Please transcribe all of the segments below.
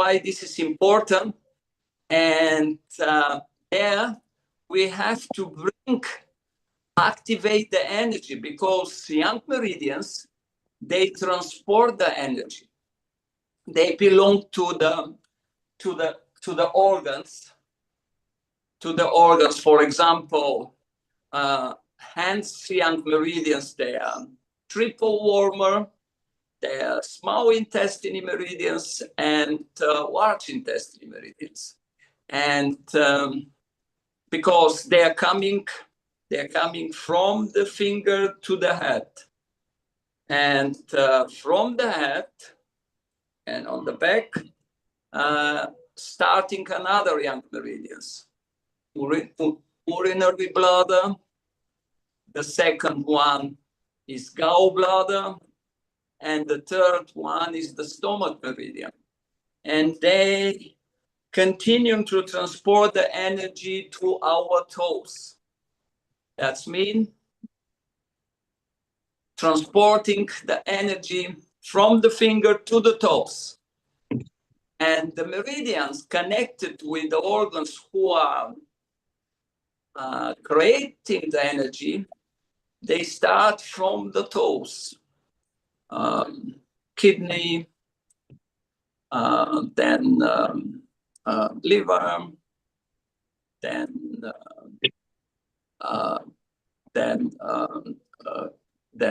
why this is important. And there we have to activate the energy, because young meridians, they transport the energy. They belong to the organs. For example, hence young meridians, they are triple warmer, they are small intestine meridians, and large intestine meridians. And because they are coming from the finger to the head, and from the head and on the back, starting another young meridians. Urinary bladder, the second one is gallbladder, and the third one is the stomach meridian. And they continue to transport the energy to our toes. That's mean transporting the energy from the finger to the toes. And the meridians connected with the organs who are creating the energy, they start from the toes. Kidney, then liver, then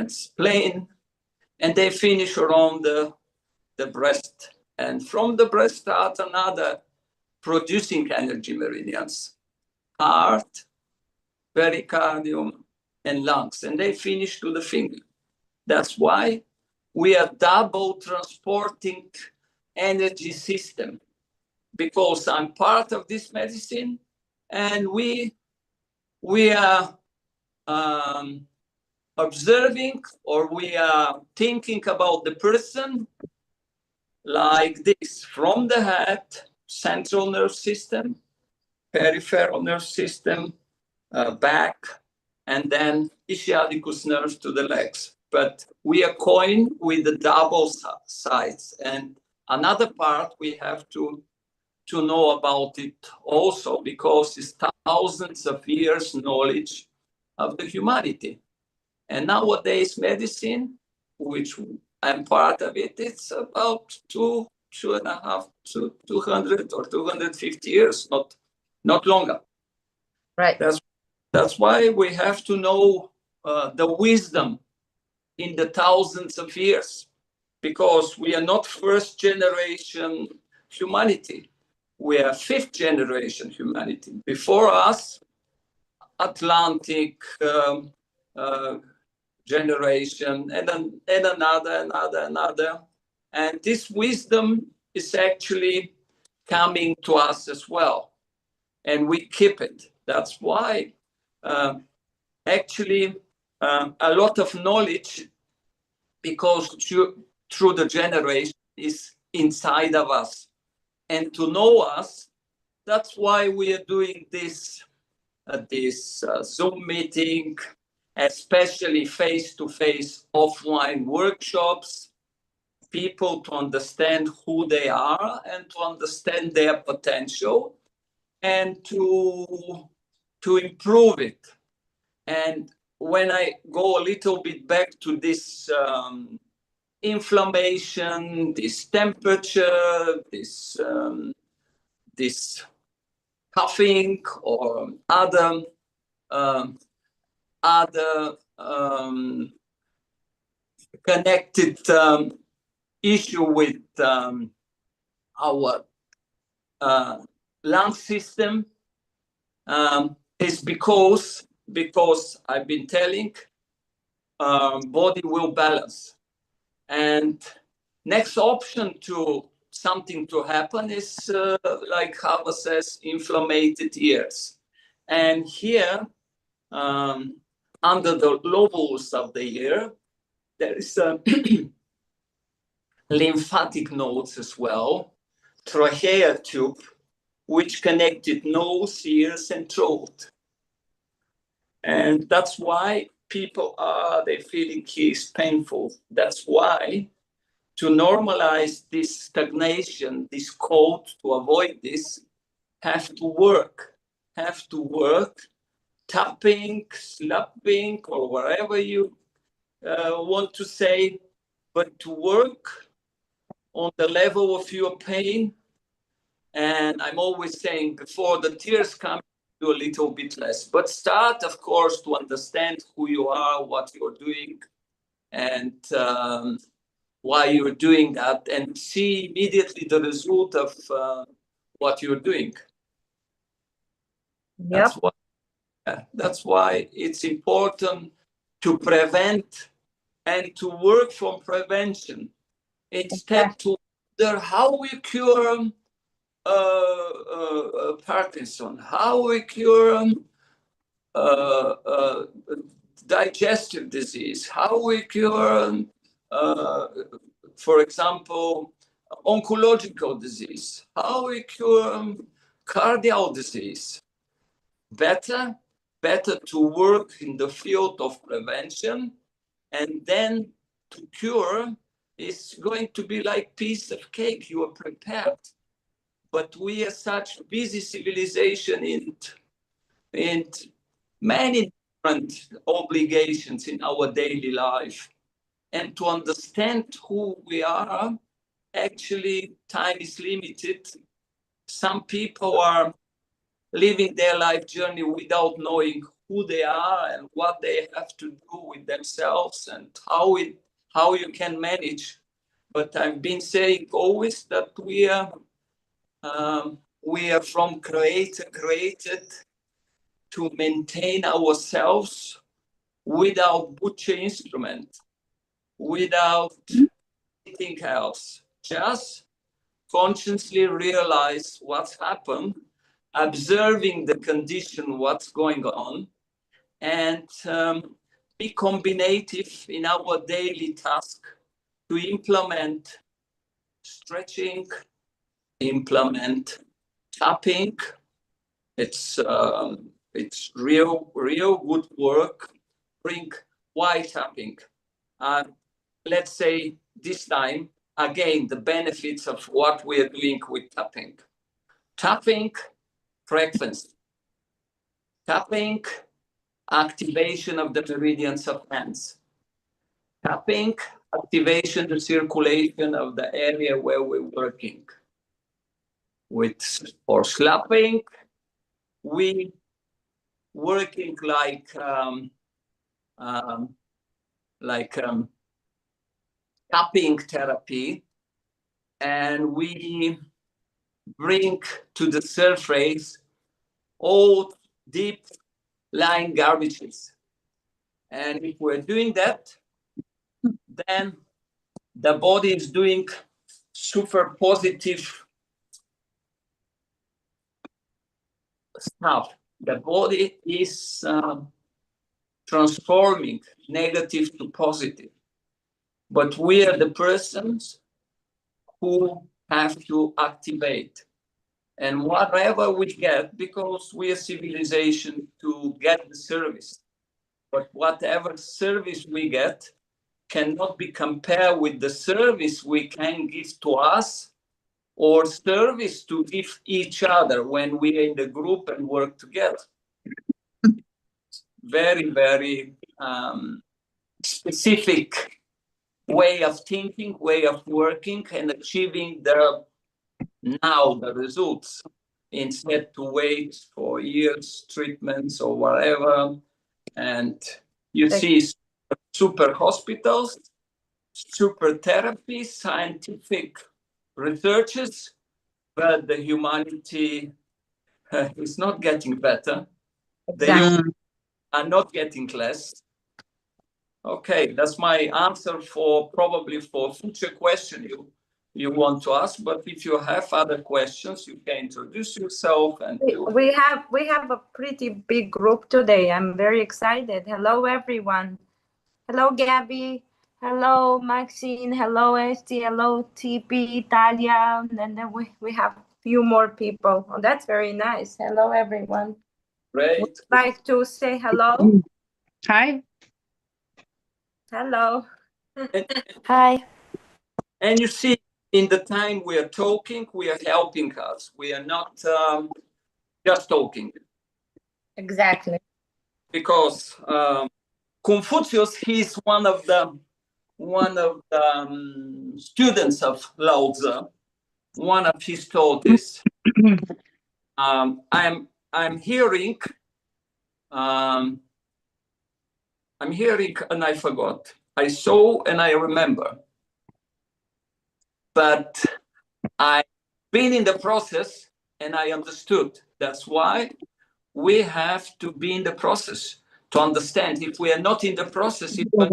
spleen, and they finish around the breast. And from the breast start another producing energy meridians: heart, pericardium, and lungs, and they finish to the finger. That's why we are double transporting energy system, because I'm part of this medicine, and we are observing, or we are thinking about the person like this: from the head, central nerve system, peripheral nerve system, back, and then ischiadicus nerve to the legs. But we are coined with the double sides. And another part we have to know about it also, because it's thousands of years knowledge of the humanity. And nowadays medicine, which I'm part of it, it's about 2.5 to 200 or 250 years, not longer. Right. That's why we have to know the wisdom in the thousands of years, because we are not first generation humanity. We are fifth generation humanity. Before us, Atlantic generation, and another. And this wisdom is actually coming to us as well. And we keep it. That's why actually a lot of knowledge, because through the generation, is inside of us. And to know us, that's why we are doing this Zoom meeting, especially face-to-face offline workshops, people to understand who they are and to understand their potential and to improve it. And when I go a little bit back to this inflammation, this temperature, this coughing, or other connected issue with our lung system, is because I've been telling, body will balance. And next option to something to happen is, like Hava says, inflamed ears. And here, under the lobes of the ear, there is lymphatic nodes as well, trachea tube, which connected nose, ears, and throat. And that's why people they feeling is painful. That's why to normalize this stagnation, this code, to avoid this, have to work, tapping, slapping, or whatever you want to say, but to work on the level of your pain. And I'm always saying, before the tears come, do a little bit less. But start, of course, to understand who you are, what you're doing, and why you're doing that, and see immediately the result of what you're doing. Yep. That's why it's important to prevent and to work from prevention instead to wonder how we cure Parkinson, how we cure digestive disease, how we cure, for example, oncological disease, how we cure cardiac disease. Better to work in the field of prevention, and then to cure is going to be like piece of cake. You are prepared. But we are such busy civilization in many different obligations in our daily life. And to understand who we are, actually, time is limited. Some people are living their life journey without knowing who they are and what they have to do with themselves and how you can manage. But I've been saying always that we are from created to maintain ourselves without butcher instrument, without anything else. Just consciously realize what's happened, observing the condition, what's going on, and be combinative in our daily task to implement stretching, implement tapping. It's real good work. Bring why tapping. Let's say this time, again, the benefits of what we are doing with tapping. Tapping, frequency. Tapping, activation of the meridians of hands. Tapping, activation, the circulation of the area where we're working. For slapping, we working like tapping therapy, and we bring to the surface all deep lying garbages. And if we're doing that, then the body is doing super positive stuff. The body is transforming negative to positive. But we are the persons who have to activate. And whatever we get, because we are civilization to get the service, but whatever service we get cannot be compared with the service we can give to us or service to give each other when we are in the group and work together. Very, very specific way of thinking, way of working, and achieving the results instead to wait for years, treatments or whatever. And you see super hospitals, super therapies, scientific researches, but the humanity is not getting better. They are not getting less. Okay, that's my answer for future question you want to ask. But if you have other questions, you can introduce yourself. And we have a pretty big group today. I'm very excited. Hello, everyone. Hello, Gabby. Hello, Maxine. Hello, Esti. Hello, TP, Italia. And then we have a few more people. Oh, that's very nice. Hello, everyone. Great. Would you like to say hello? Hi. Hello. Hi. And you see, in the time we are talking, we are helping us. We are not just talking. Exactly. Because Confucius, he's one of the students of Lao Tzu. One of his taught this. I'm hearing, and I forgot. I saw and I remember, but I've been in the process and I understood. That's why we have to be in the process to understand. If we are not in the process, if we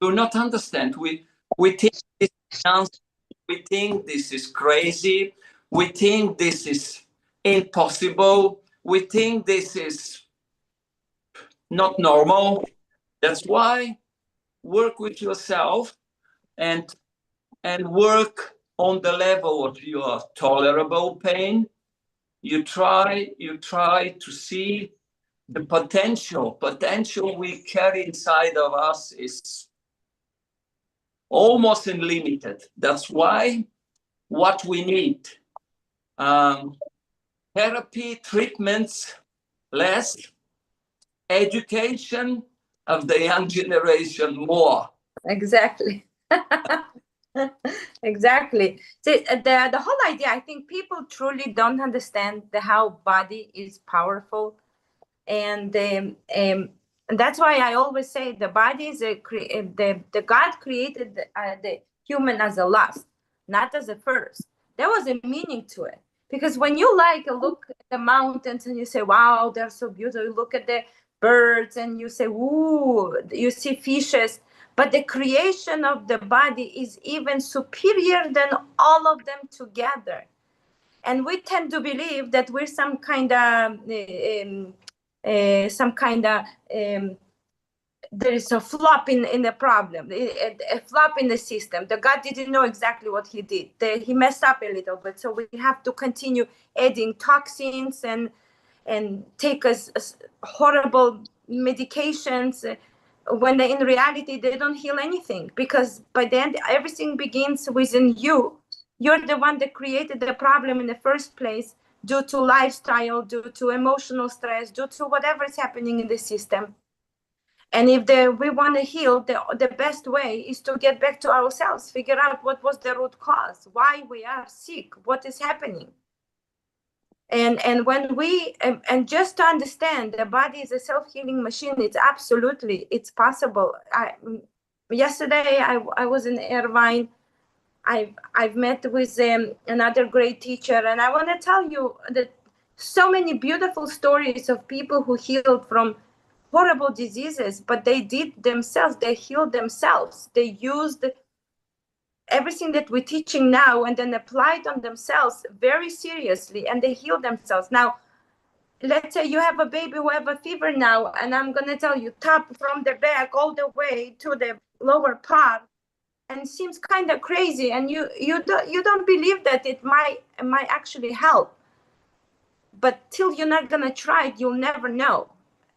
do not understand. We think this is nonsense. We think this is crazy. We think this is impossible. We think this is not normal. That's why work with yourself and work on the level of your tolerable pain. You try to see the potential we carry inside of us is almost unlimited. That's why what we need, therapy, treatments, less, education of the young generation more. Exactly. Exactly. So the whole idea, I think people truly don't understand how body is powerful, and that's why I always say the body is the God created the human as a last, not as a first. There was a meaning to it, because when you look at the mountains and you say, wow, they're so beautiful, you look at the birds and you say, ooh, you see fishes, but the creation of the body is even superior than all of them together. And we tend to believe that we're some kind of there is a flop in the problem, a flop in the system. The God didn't know exactly what he did. He messed up a little bit, so we have to continue adding toxins and take us horrible medications, when in reality they don't heal anything, because by the end everything begins within you. You're the one that created the problem in the first place, due to lifestyle, due to emotional stress, due to whatever is happening in the system. And if we want to heal, the best way is to get back to ourselves, figure out what was the root cause, why we are sick, what is happening. And when we and just to understand the body is a self-healing machine, it's possible. Yesterday I was in Irvine. I've met with another great teacher, and I want to tell you that so many beautiful stories of people who healed from horrible diseases, but they did themselves, they healed themselves, they used everything that we're teaching now and then applied on themselves very seriously, and they heal themselves. Now, let's say you have a baby who have a fever now, and I'm going to tell you, tap from the back all the way to the lower part, and it seems kind of crazy, and you don't believe that it might actually help. But till you're not going to try it, you'll never know.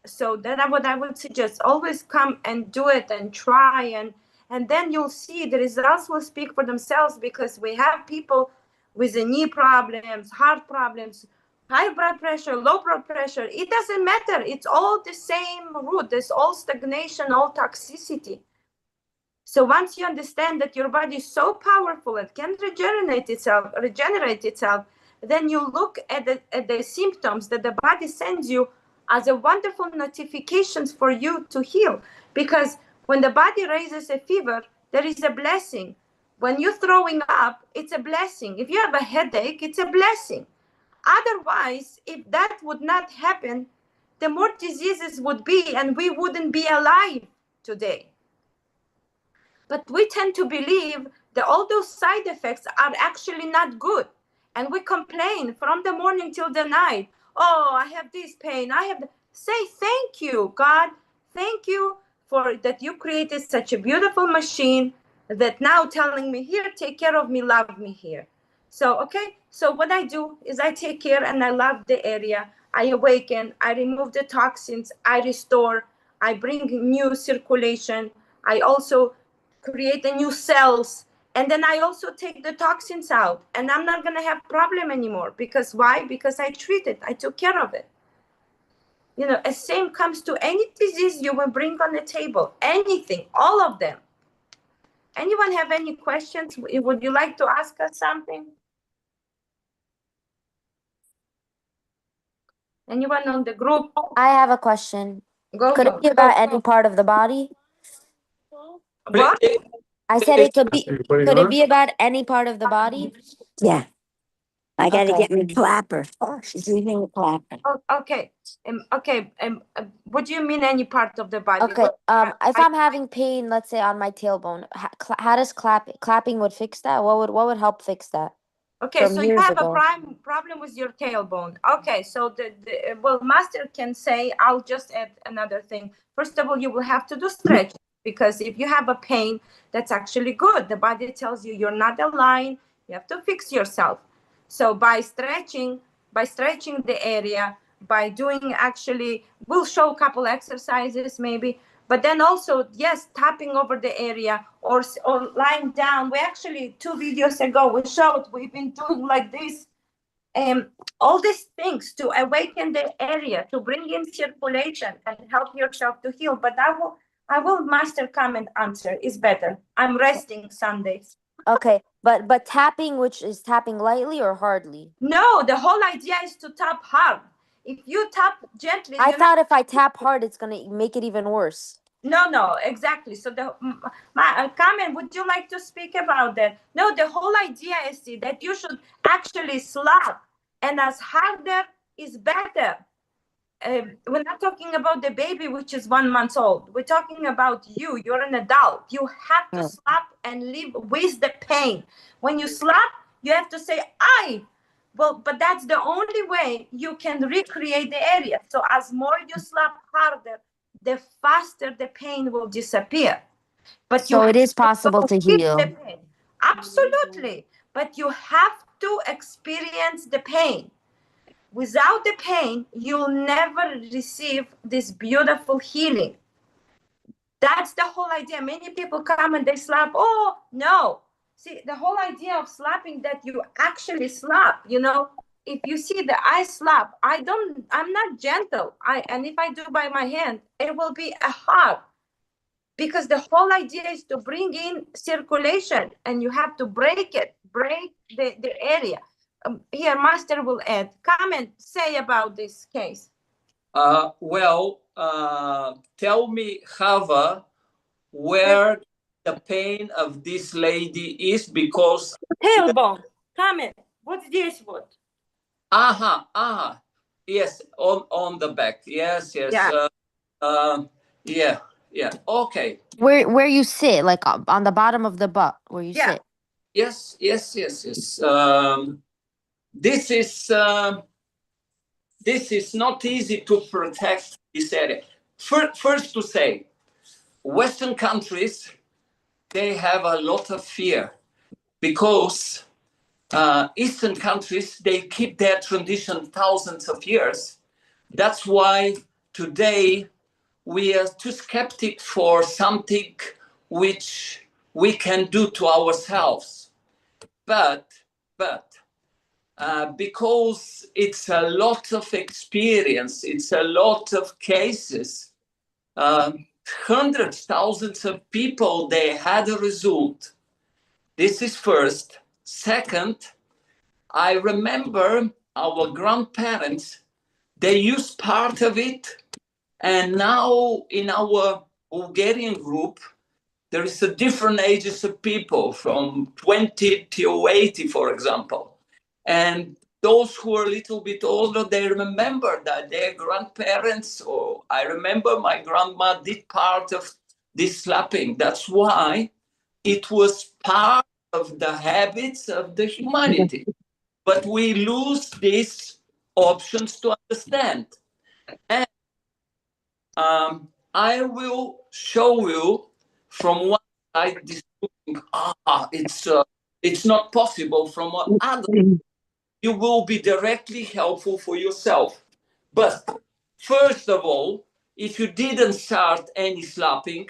So that's what I would suggest. Always come and do it and try, and then you'll see the results will speak for themselves, because we have people with the knee problems, heart problems, high blood pressure, low blood pressure. It doesn't matter. It's all the same root. There's all stagnation, all toxicity. So once you understand that your body is so powerful and can regenerate itself, then you look at the symptoms that the body sends you as a wonderful notifications for you to heal. Because when the body raises a fever, there is a blessing. When you're throwing up, it's a blessing. If you have a headache, it's a blessing. Otherwise, if that would not happen, the more diseases would be, and we wouldn't be alive today. But we tend to believe that all those side effects are actually not good. And we complain from the morning till the night. Oh, I have this pain. Say thank you, God. Thank you for that you created such a beautiful machine that now telling me, here, take care of me, love me here. So, okay. So what I do is I take care and I love the area. I awaken, I remove the toxins, I restore, I bring new circulation. I also create the new cells And then I also take the toxins out, and I'm not going to have problem anymore. Because why? Because I treated, I took care of it. You know, the same comes to any disease you will bring on the table, anything, all of them. Anyone have any questions? Would you like to ask us something? Anyone on the group? I have a question. Go. Could it be about any part of the body? What? I said it could be. Could it be about any part of the body? Yeah. I gotta Okay. get me clapper. Oh, she's leaving the clapper. Oh, okay. Okay. What do you mean any part of the body? Okay. If I'm having pain, let's say on my tailbone, how does clapping would fix that? What would help fix that? Okay, From so you years have ago. a problem with your tailbone. Okay, so well, master can say, I'll just add another thing. First of all, you will have to do stretch, because if you have a pain, that's actually good. The body tells you you're not aligned. You have to fix yourself. So by stretching the area, by doing, actually, we'll show a couple exercises maybe. But then also, yes, tapping over the area or lying down. We actually, 2 videos ago, we showed we've been doing like this. All these things to awaken the area, to bring in circulation and help yourself to heal. But I will master come and answer. Is better. I'm resting Sundays. Okay, but tapping, which is tapping lightly or hardly? No, the whole idea is to tap hard. If you tap gently, I thought if I tap hard, it's gonna make it even worse. No, exactly. So Kamen, would you like to speak about that? No, the whole idea is that you should actually slap, and as harder is better. We're not talking about the baby, which is 1 month old. We're talking about you. You're an adult. You have to slap and live with the pain. When you slap, you have to say, "I." Well, but that's the only way you can recreate the area. So as more you slap harder, the faster the pain will disappear. But so it is possible to heal. The pain. Absolutely. But you have to experience the pain. Without the pain, you'll never receive this beautiful healing. That's the whole idea. Many people come and they slap. Oh, no. See, the whole idea of slapping, that you actually slap, you know, if you see that I slap, I'm not gentle. And if I do by my hand, it will be a hard. Because the whole idea is to bring in circulation, and you have to break the area. Here, master will add. Come and say about this case. Tell me, Hava, where the pain of this lady is, because tailbone. Come, what's this? What? Yes, on the back. Yes. Yeah. Yeah. Okay. Where you sit, like on the bottom of the butt, where you sit. Yes. This is not easy to protect this area. First to say, Western countries, they have a lot of fear, because Eastern countries, they keep their tradition thousands of years. That's why today we are too skeptic for something which we can do to ourselves. But because it's a lot of experience, it's a lot of cases, hundreds, thousands of people, they had a result. This is first. Second, I remember our grandparents, they used part of it. And now in our Bulgarian group, there is a different ages of people, from 20 to 80, for example. And those who are a little bit older, they remember that their grandparents, or I remember my grandma did part of this slapping. That's why it was part of the habits of the humanity. But we lose these options to understand. And I will show you from one side this it's not possible. From other, you will be directly helpful for yourself. But first of all, if you didn't start any slapping,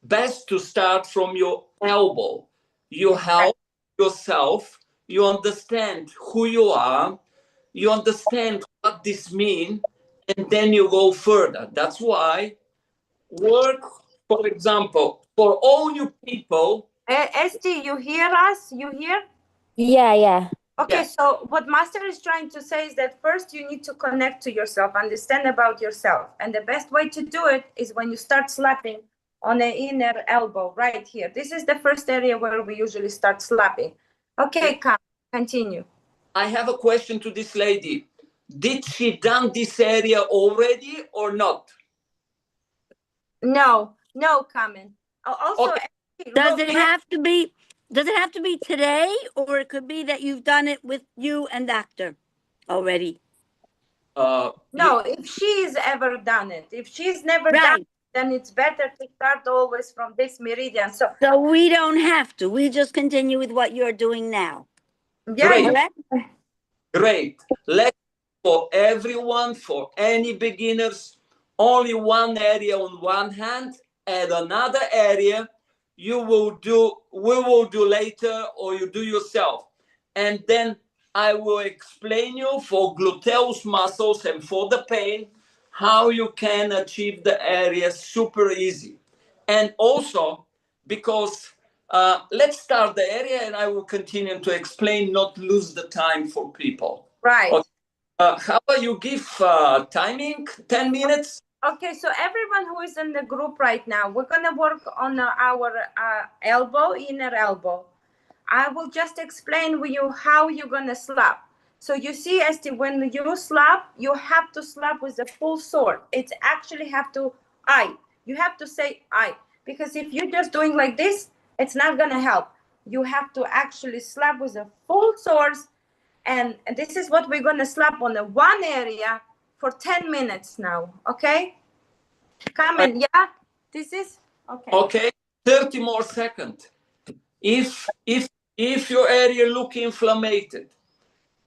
best to start from your elbow. You help yourself, you understand who you are, you understand what this means, and then you go further. That's why work, for example, for all you people. Esti, you hear us? You hear? Yeah. Okay, Yeah. so what Master is trying to say is that first you need to connect to yourself, understand about yourself. And the best way to do it is when you start slapping on the inner elbow right here. This is the first area where we usually start slapping. Okay, continue. I have a question to this lady. Did she done this area already or not? No, Kamen. Also, Okay. Does look, it have to be, today, or it could be that you've done it with you and doctor already? no, if she's ever done it, if she's never done Right. it, then it's better to start always from this meridian. So So we don't have to. We just continue with what you're doing now. yeah, Great. Correct? Great. Let's for everyone, for any beginners, only one area on one hand and another area we will do later, or you do yourself. And then I will explain you for gluteus muscles and for the pain, how you can achieve the area super easy. And also, because let's start the area and I will continue to explain, not lose the time for people. right. Okay. How about you give timing, 10 minutes? Okay, so everyone who is in the group right now, we're gonna work on our elbow, inner elbow. I will just explain with you how you're gonna slap. So you see, Esti, when you slap, you have to slap with the full sword. It's actually have to You have to say I, because if you're just doing like this, it's not gonna help. You have to actually slap with the full swords, and this is what we're gonna slap on the one area for 10 minutes now, okay? Kamen, yeah? This is? Okay. Okay, 30 more seconds. If your area look inflamed,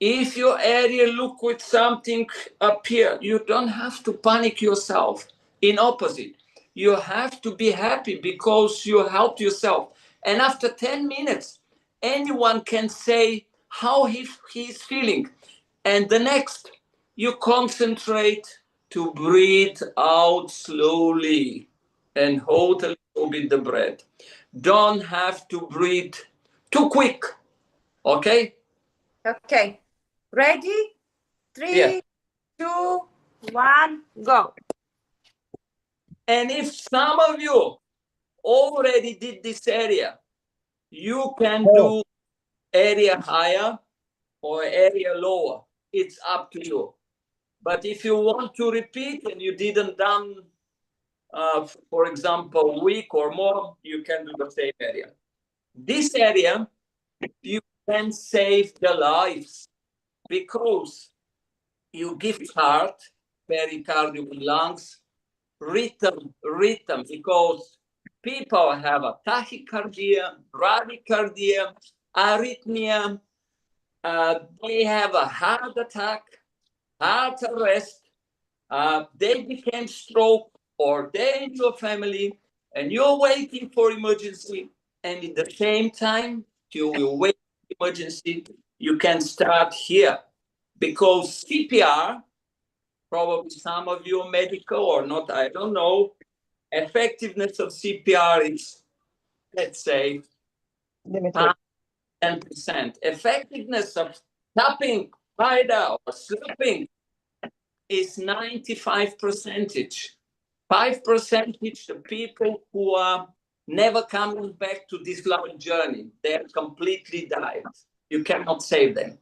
if your area look with something appear, you don't have to panic yourself. In opposite, you have to be happy because you helped yourself. And after 10 minutes, anyone can say how he's feeling. And the next, you concentrate to breathe out slowly and hold a little bit the breath. Don't have to breathe too quick. Okay? Okay. Ready? Three, Yeah. 2, 1, go. And if some of you already did this area, you can do area higher or area lower. It's up to you. But if you want to repeat and you didn't done, for example, a week or more, you can do the same area. This area, you can save the lives because you give heart, pericardium, lungs, rhythm, because people have a tachycardia, bradycardia, arrhythmia, they have a heart attack, heart arrest, they became stroke, or they in your family, and you're waiting for emergency, and at the same time, you will wait for emergency, you can start here. Because CPR, probably some of you are medical or not, I don't know, effectiveness of CPR is, let's say, 10%. Effectiveness of tapping, FIDA, or slapping is 95%. 5% the people who are never coming back to this long journey. They're completely died. You cannot save them.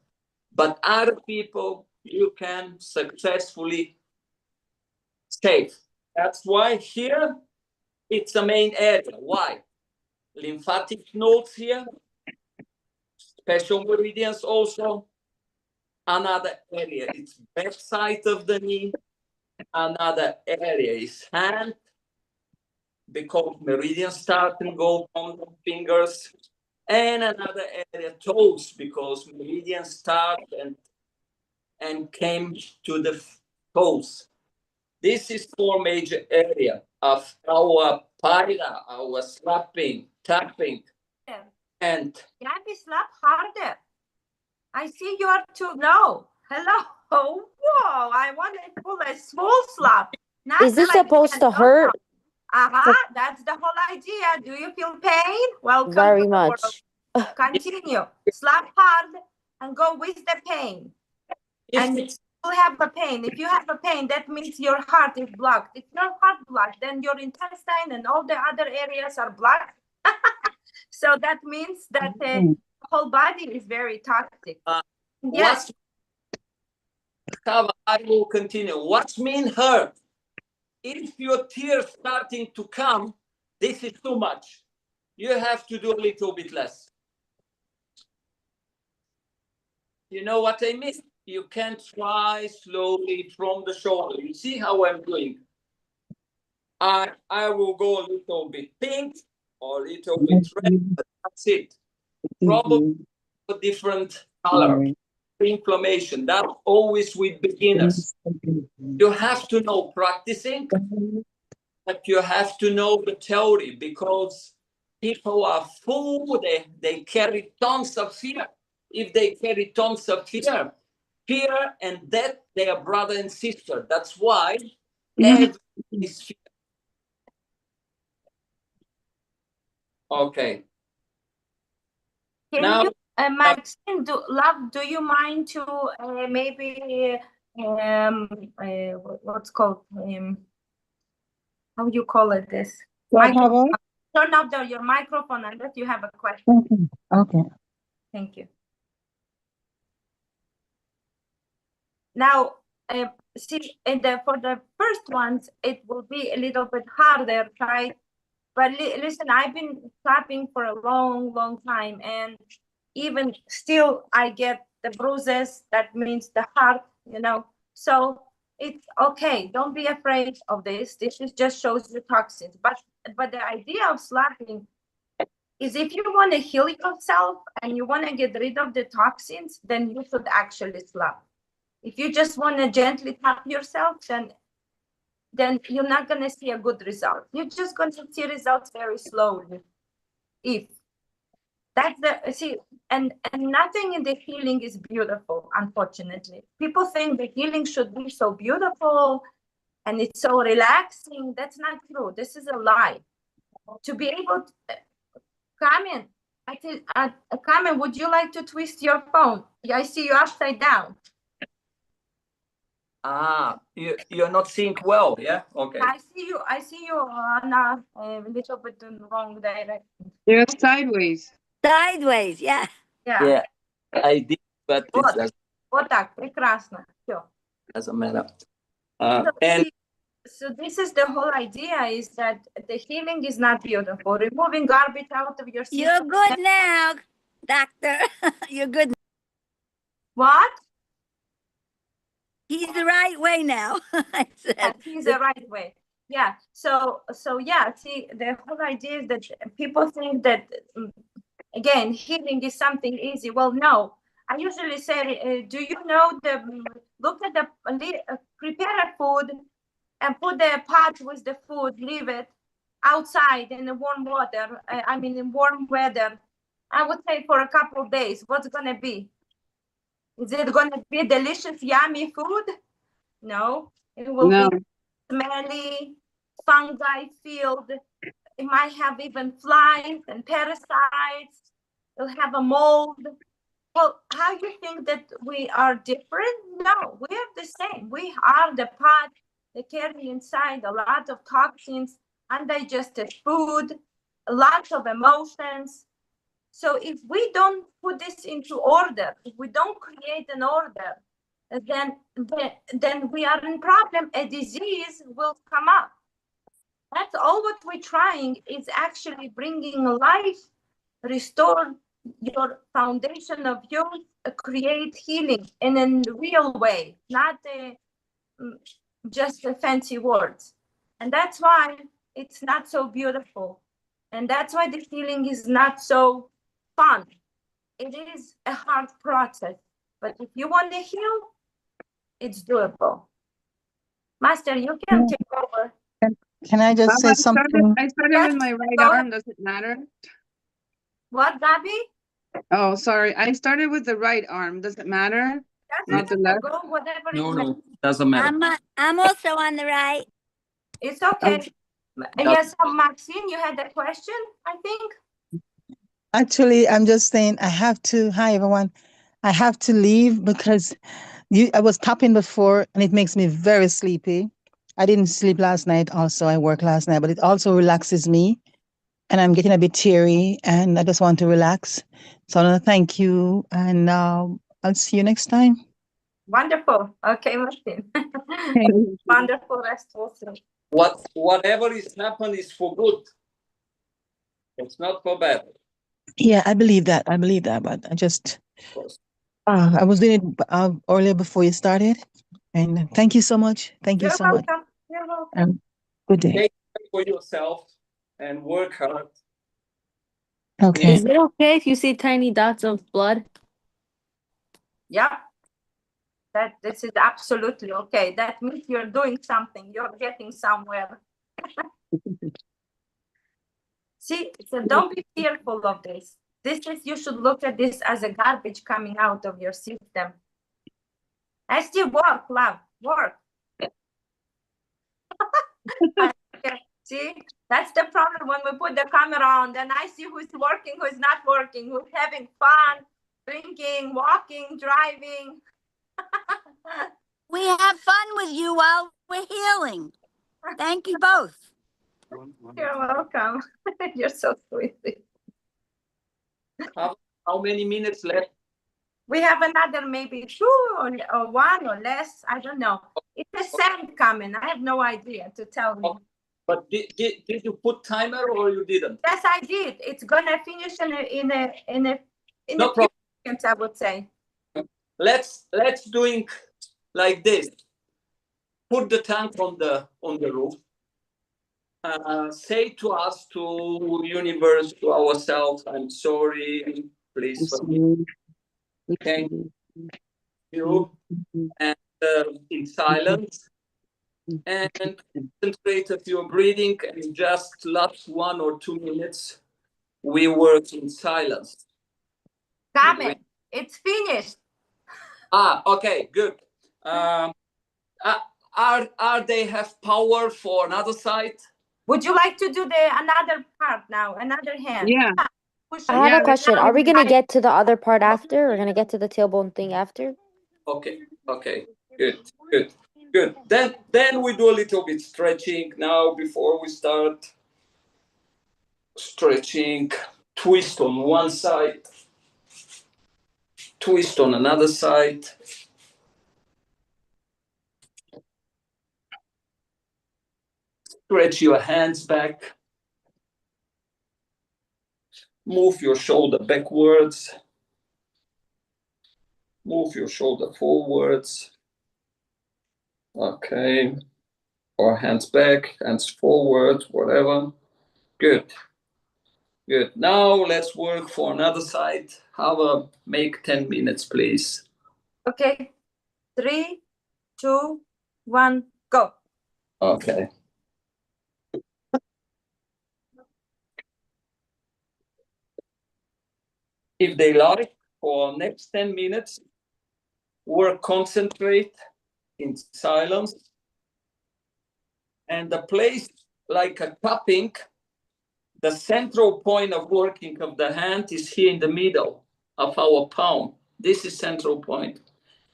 But other people you can successfully save. That's why here it's the main area. Why? Lymphatic nodes here, special meridians also. Another area is back side of the knee. Another area is hand, because meridians start and go from the fingers. And another area, toes, because meridians start and came to the toes. This is 4 major area of our paida, our slapping, tapping. Yeah. And Gabby, slap harder. I see you are too low. Hello. Whoa, I want to pull a small slap. Not Is this like supposed that. to No, hurt? no. That's the whole idea. Do you feel pain? Welcome Very to the world. much. Continue. Slap hard and go with the pain. And you have a pain. If you have a pain, that means your heart is blocked. If your heart blocked, then your intestine and all the other areas are blocked. So that means that the whole body is very toxic. Yes. Hava, I will continue. What's mean hurt? If your tears starting to come, this is too much. You have to do a little bit less. You know what I mean? You can try slowly from the shoulder. You see how I'm doing? I will go a little bit pink or a little bit red, but that's it. Probably a different color. Inflammation. That's always with beginners. You have to know practicing, but you have to know the theory, because people are full, they carry tons of fear. If they carry tons of fear and death, they are brother and sister. That's why everything is fear. Okay. Can Now, you, Maxine, do you mind to maybe what's called how you call it this? Turn off your microphone unless you have a question. Okay. Thank you. Now, see, for the first ones, it will be a little bit harder, right? But listen, I've been clapping for a long, long time, and even still, I get the bruises. That means the heart, you know. So it's okay. Don't be afraid of this. This is just shows you toxins. But the idea of slapping is, if you want to heal yourself and you want to get rid of the toxins, then you should actually slap. If you just want to gently tap yourself, then you're not going to see a good result. You're just going to see results very slowly. If that's and nothing in the healing is beautiful, unfortunately. People think the healing should be so beautiful and it's so relaxing. That's not true. This is a lie. To be able to, Kamen, Kamen, would you like to twist your phone? I see you upside down. You're not seeing well, yeah? Okay. I see you on a little bit in the wrong direction. You're sideways. Sideways, yeah. Yeah, I did, but it Вот так, прекрасно. Все. doesn't matter. So this is the whole idea, is that the healing is not beautiful. Removing garbage out of your system. You're good now, doctor. You're good. What? He's the right way now. I said. Yeah, he's the right way. Yeah. So yeah, see, the whole idea is that people think that, again, healing is something easy. Well, no. I usually say, do you know look at prepare a food and put the pot with the food, leave it outside in the warm water, in warm weather, I would say for a couple of days. What's going to be? Is it going to be delicious, yummy food? No. It will be smelly, fungi-filled. It might have even flies and parasites. It'll have a mold. Well, how you think that we are different? No, we are the same. We are the pot. They carry inside a lot of toxins, undigested food, a lot of emotions. So if we don't put this into order, if we don't create an order, then we are in problem. A disease will come up. That's all what we're trying, is actually bringing life, restore your foundation of youth, create healing in a real way, not just the fancy words. And that's why it's not so beautiful. And that's why the healing is not so fun. It is a hard process. But if you want to heal, it's doable. Master, you can take over. Can I just say something? I started with my right arm. Does it matter? What, Gabby? Oh, sorry. I started with the right arm. Does it matter? Not the left? Go whatever No, is no, doesn't matter. I'm also on the right. It's okay. Okay. Yes, Maxine, you had a question, I think. Actually, I'm just saying I have to. Hi, everyone. I have to leave because I was tapping before and it makes me very sleepy. I didn't sleep last night. Also, I worked last night, but it also relaxes me, and I'm getting a bit teary, and I just want to relax. So I want to thank you, and I'll see you next time. Wonderful. Okay, Maxine. Thank you. Wonderful restful sleep. Whatever is happened is for good. It's not for bad. Yeah, I believe that. I believe that, but I just Of course. I was doing it earlier before you started, and thank you so much. Thank you You're so much. welcome. You're welcome. Good day. Take care for yourself and work hard. Okay. Is it okay if you see tiny dots of blood? Yeah. This is absolutely okay. That means you're doing something. You're getting somewhere. See, so don't be fearful of this. You should look at this as a garbage coming out of your system. I still work, love, work. See, that's the problem when we put the camera on, then I see who's working, who's not working, who's having fun, drinking, walking, driving. We have fun with you while we're healing. Thank you both. You're welcome. You're so sweet. How many minutes left? We have another maybe 2 or 1 or less. I don't know. It's a sand coming. I have no idea to tell you. But did you put timer or you didn't? Yes, I did. It's gonna finish in a No few problem. seconds, I would say. Let's doing like this. Put the tank on the roof. Say to us, to universe, to ourselves, I'm sorry, please forgive me. Thank you. And in silence. And concentrate on your breathing, and just last 1 or 2 minutes, we work in silence. Kamen, it's finished. Okay, good. Are they have power for another side? Would you like to do another part now? Another hand? Yeah. Push I have Yeah, a question. Are we gonna get to the other part after? We're gonna get to the tailbone thing after? Okay, good. Then we do a little bit stretching now before we start. Stretching, twist on one side, twist on another side. Stretch your hands back. Move your shoulder backwards. Move your shoulder forwards. Okay. Or hands back, hands forward, whatever. Good. Good. Now let's work for another side. Hava, make 10 minutes, please. Okay. 3, 2, 1, go. Okay. If they like, for next 10 minutes, work concentrate in silence. And the place like a cupping, the central point of working of the hand is here in the middle of our palm. This is central point.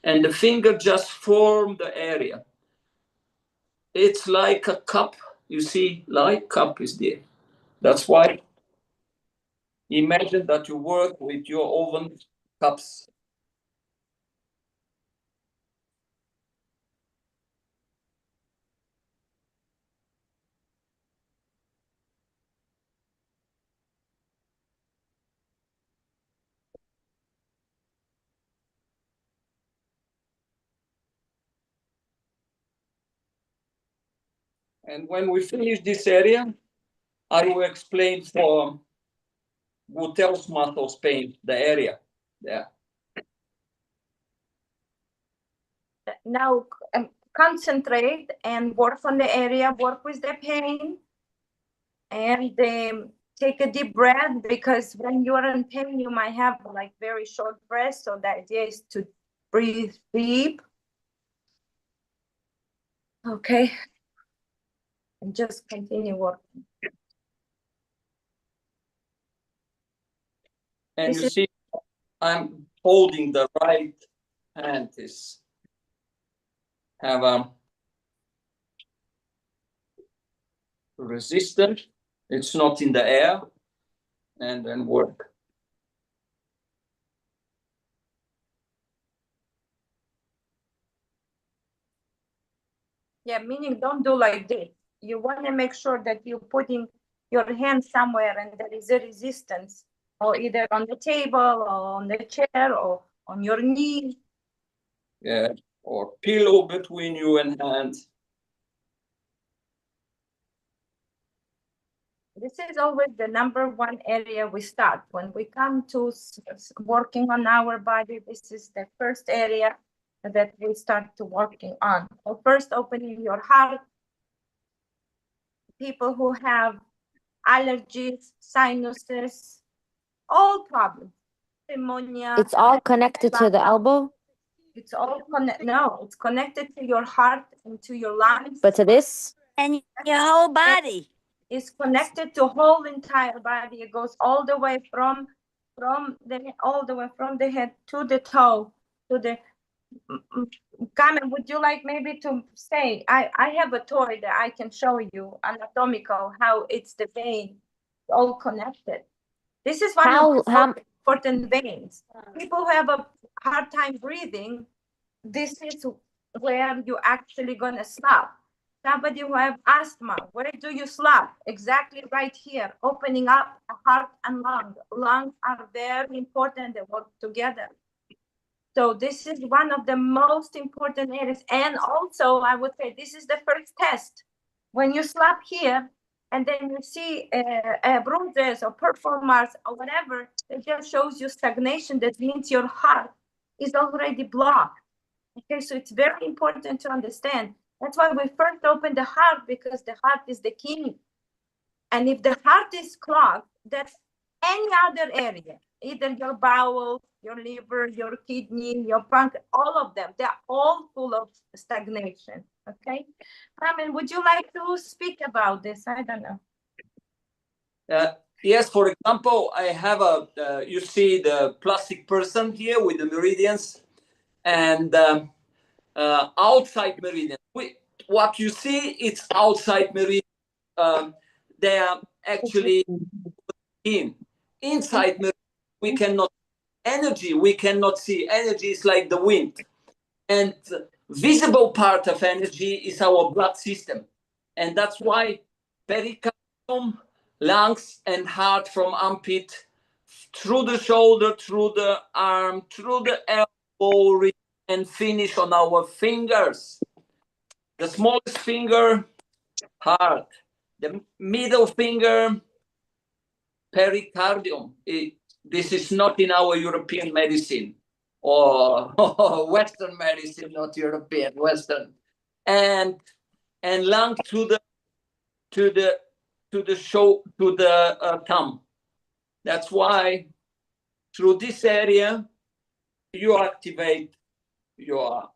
And the finger just form the area. It's like a cup. You see, like cup is there. That's why imagine that you work with your oven cups. And when we finish this area, I will explain for Gluteus muscles pain, the area. Yeah. Now concentrate and work on the area, work with the pain. And take a deep breath, because when you are in pain, you might have like very short breath. So the idea is to breathe deep. Okay. And just continue working. And This you is- see, I'm holding the right hand. Is have a resistance. It's not in the air, and then work. Yeah, meaning don't do like this. You want to make sure that you're putting your hand somewhere and there is a resistance, or either on the table or on the chair or on your knee. Yeah, or pillow between you and hands. This is always the number one area we start. When we come to working on our body, this is the first area that we start to working on. So first, opening your heart. People who have allergies, sinuses, all problems, pneumonia. It's all connected to the elbow, It's all no, it's connected to your heart and to your lungs. but to this, And your whole body. It's connected to whole entire body. It goes all the way from the head to the toe, to the Kamen, would you like maybe to say, I have a toy that I can show you anatomical, how it's the vein all connected. This is one of the most important veins. People who have a hard time breathing, this is where you actually gonna slap. Somebody who have asthma, where do you slap? Exactly right here, opening up heart and lung. Lungs are very important, they work together. So this is one of the most important areas. And also, I would say this is the first test. When you slap here, and then you see bruises or purple marks or whatever, it just shows you stagnation. That means your heart is already blocked. Okay, so it's very important to understand. That's why we first open the heart, because the heart is the key. And if the heart is clogged, that's any other area, either your bowel, your liver, your kidney, your pancreas, all of them, they're all full of stagnation. Okay, Kamen, would you like to speak about this? I don't know. Yes, for example, I have you see the plastic person here with the meridians, and outside meridian. What you see, it's outside meridian. They are actually inside meridian. We cannot energy. We cannot see energy. Is like the wind, and visible part of energy is our blood system, and that's why pericardium, lungs, and heart from armpit through the shoulder, through the arm, through the elbow, and finish on our fingers. The smallest finger, heart. The middle finger, pericardium. This is not in our European medicine or Western medicine, not European, Western. And lung to the thumb. That's why through this area you activate your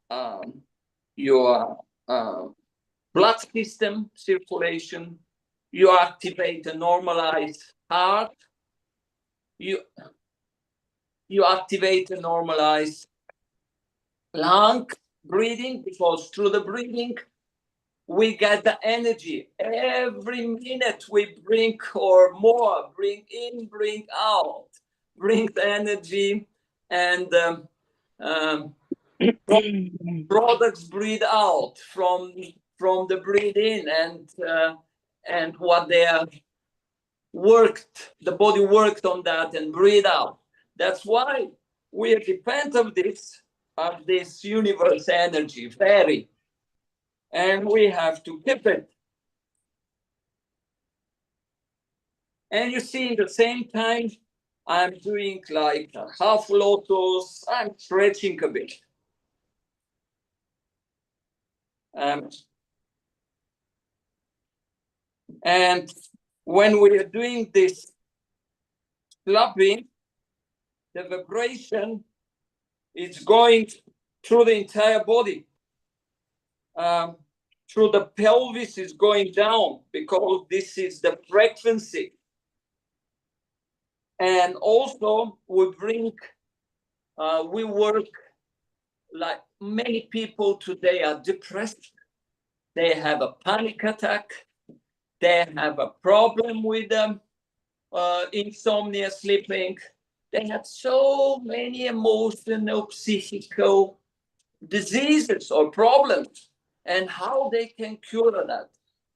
blood system circulation. You activate a normalized heart. You activate a normalized lung breathing, because through the breathing we get the energy. Every minute we bring or more, bring in, bring out, bring the energy, and products breathe out from the breathe in, and what they have worked, the body worked on that and breathe out. That's why we are dependent of this universe energy, very, and we have to keep it. And you see, at the same time, I'm doing like a half lotus. I'm stretching a bit. And when we are doing this clapping, the vibration is going through the entire body. Through the pelvis is going down because this is the frequency. And also we work, like many people today are depressed. They have a panic attack. They have a problem with insomnia, sleeping. They have so many emotional, psychical diseases or problems. And how they can cure that?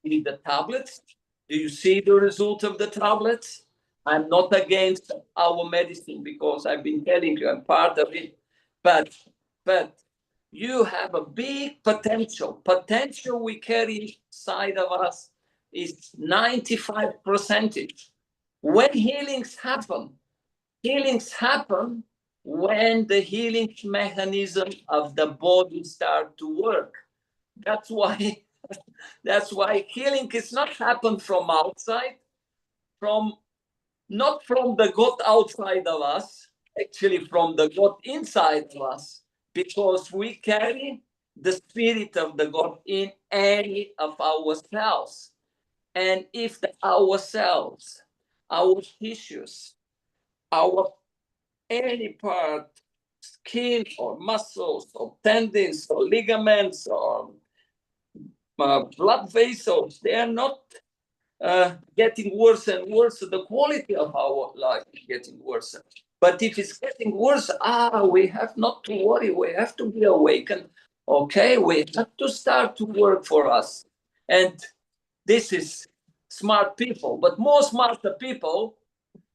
With the tablets. Do you see the result of the tablets? I'm not against our medicine because I've been telling you I'm part of it. But you have a big potential. Potential we carry inside of us is 95%. When healings happen when the healing mechanism of the body start to work. That's why healing is not happen from outside, not from the God outside of us, actually from the God inside of us, because we carry the spirit of the God in any of our cells. And if our cells, our tissues, our any part, skin or muscles or tendons or ligaments or blood vessels, they are not getting worse and worse. The quality of our life is getting worse. But if it's getting worse, we have not to worry. We have to be awakened. Okay, we have to start to work for us. And this is smart people, but more smarter people,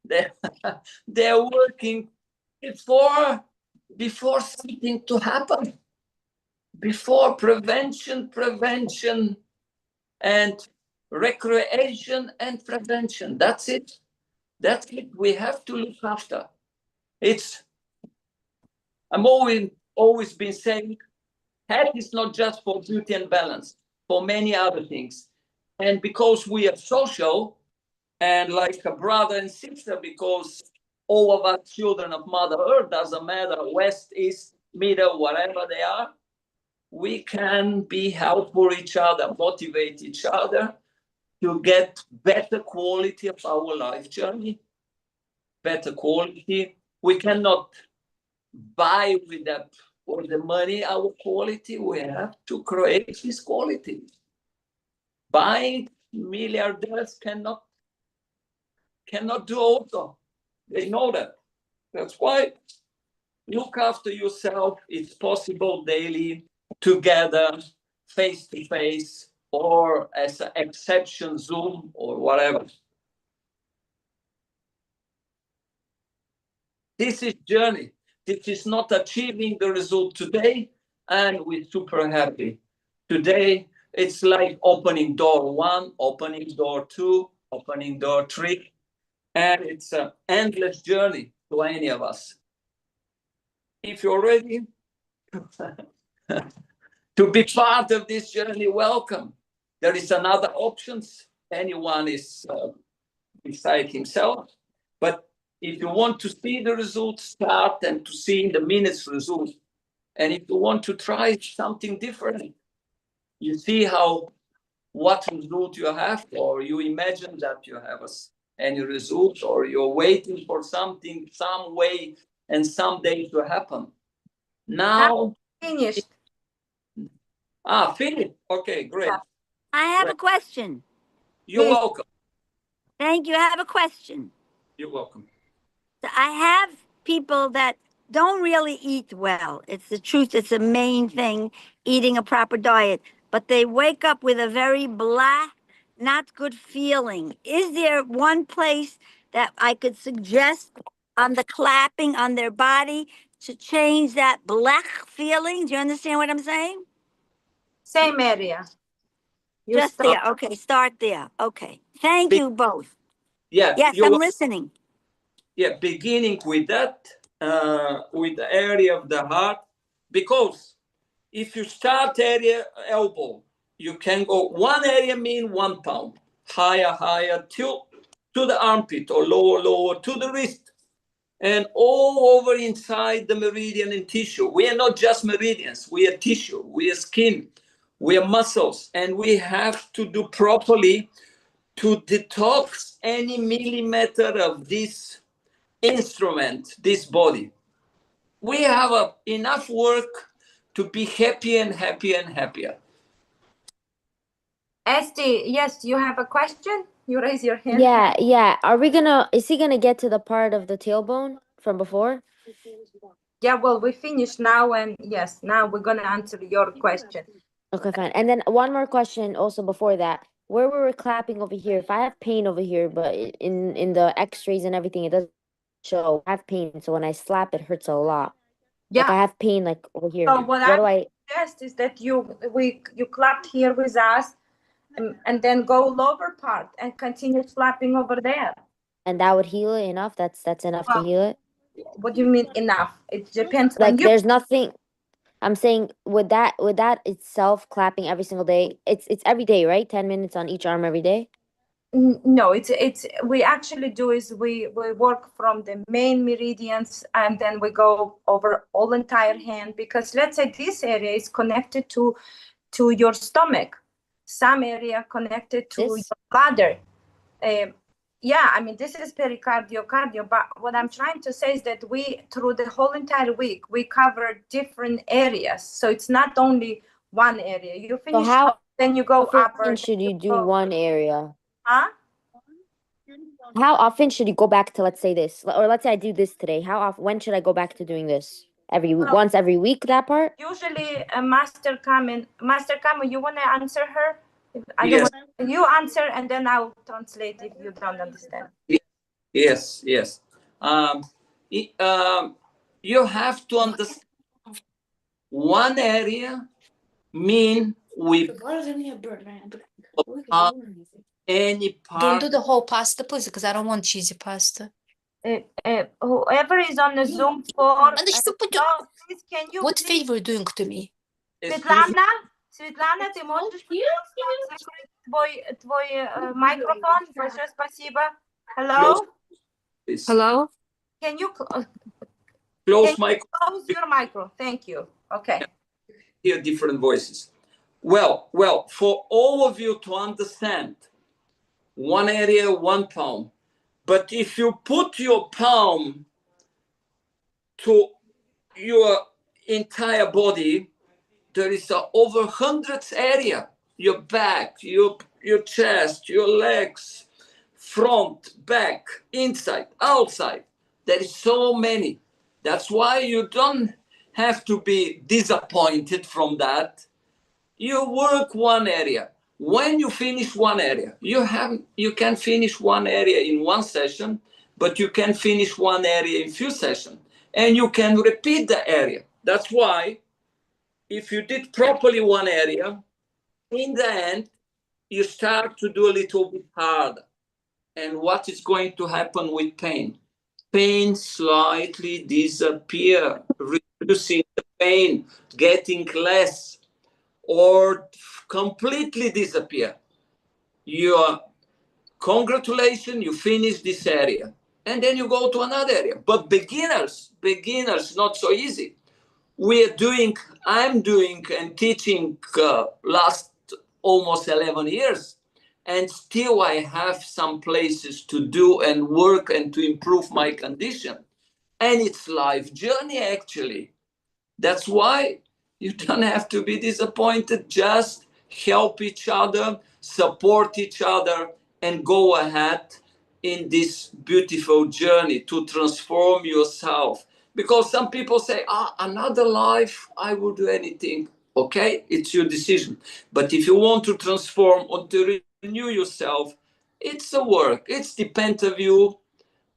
they're working before something to happen, before prevention and recreation and prevention. That's it. We have to look after. I'm always been saying, health is not just for beauty and balance, for many other things. And because we are social and like a brother and sister, because all of us children of Mother Earth, doesn't matter, west, east, middle, wherever they are, we can be helpful each other, motivate each other to get better quality of our life journey, better quality. We cannot buy with that or the money our quality. We have to create this quality. Buying milliardaires cannot do also. They know that. That's why look after yourself. It's possible daily, together, face to face, or as an exception, Zoom or whatever. This is journey. This is not achieving the result today, and we're super happy. Today, it's like opening door 1, opening door 2, opening door 3, and it's an endless journey to any of us. If you're ready to be part of this journey, welcome. There is another options. Anyone is beside himself. But if you want to see the results, start and to see in the minutes results. And if you want to try something different, you see what result you have, or you imagine that you have any result, or you're waiting for something, some way and someday to happen. Now Finished. Finished. Okay, great. I have a question. You're Please. welcome. Thank you. I have a question. You're welcome. I have people that don't really eat well. It's the truth. It's the main thing, eating a proper diet. But they wake up with a very blah, not good feeling. Is there one place that I could suggest on the clapping on their body to change that blah feeling? Do you understand what I'm saying? Same area. You Just start. there. Okay, start there. Okay. Thank you both. Yeah. Yes, I'm listening. Yeah, beginning with that, with the area of the heart, because if you start area elbow, you can go one area mean 1 pound, higher till to the armpit or lower to the wrist, and all over inside the meridian and tissue. We are not just meridians, we are tissue, we are skin, we are muscles, and we have to do properly to detox any millimeter of this instrument, this body. We have enough work to be happier and happier and happier. Esti, yes, you have a question? You raise your hand. Yeah. Is he gonna get to the part of the tailbone from before? Yeah, well, we finished now, and yes, now we're gonna answer your question. Okay, fine. And then one more question also before that. Where we were clapping over here, if I have pain over here, but in the x-rays and everything, it doesn't show. I have pain, so when I slap, it hurts a lot. Like I Yeah. have pain like over here. So what What do I I? suggest is that you clapped here with us, and then go lower part and continue slapping over there. And that would heal it enough? That's enough to Well, heal it? What do you mean enough? It depends Like on you. there's nothing. I'm saying with that itself clapping every single day, it's every day, right? 10 minutes on each arm every day? No, it's we actually do is we work from the main meridians, and then we go over all entire hand, because let's say this area is connected to your stomach, some area connected to This? your bladder. Yeah, I mean, this is pericardio, but what I'm trying to say is that we, through the whole entire week, we cover different areas. So it's not only one area. You finish, then you go How upper. often should you do one area? Huh? How often should you go back to, let's say this, or let's say I do this today. How often? When should I go back to doing this? Once every week, that part? Usually, Master Kamen, you want to answer her? Yes. You answer, and then I'll translate if you don't understand. Yes. You have to understand one area mean we any part. Don't do the whole pasta, please, because I don't want cheesy pasta. Whoever is on the Zoom for, please, can you What please, favor you're doing to me? Светлана, ты можешь, пожалуйста, закрыть твой микрофон? Большое спасибо. Hello? Hello? Can you Close close your micro? Thank you. Okay. Hear different voices. Well, for all of you to understand, one area, one palm. But if you put your palm to your entire body, there is over hundreds area. Your back, your chest, your legs, front, back, inside, outside. There is so many. That's why you don't have to be disappointed from that. You work one area. When you finish one area, you can finish one area in one session, but you can finish one area in few sessions, and you can repeat the area. That's why if you did properly one area, in the end, you start to do a little bit harder. And what is going to happen with pain? Pain slightly disappear, reducing the pain, getting less, or completely disappear. Congratulations, you finish this area. And then you go to another area. But beginners, not so easy. I'm doing and teaching last almost 11 years. And still I have some places to do and work and to improve my condition. And it's life journey, actually. That's why you don't have to be disappointed. Just help each other, support each other, and go ahead in this beautiful journey to transform yourself. Because some people say, another life, I will do anything. Okay, it's your decision. But if you want to transform or to renew yourself, it's a work. It's depends of you,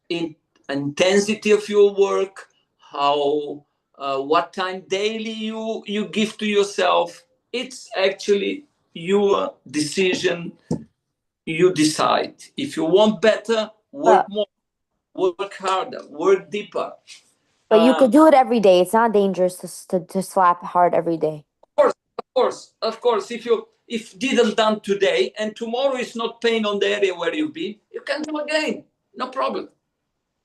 in intensity of your work, how what time daily you give to yourself. It's actually your decision. You decide. If you want better, work more, work harder, work deeper. But you could do it every day. It's not dangerous to slap hard every day. Of course. if didn't done today and tomorrow is not pain on the area where you've been, you can do again. No problem.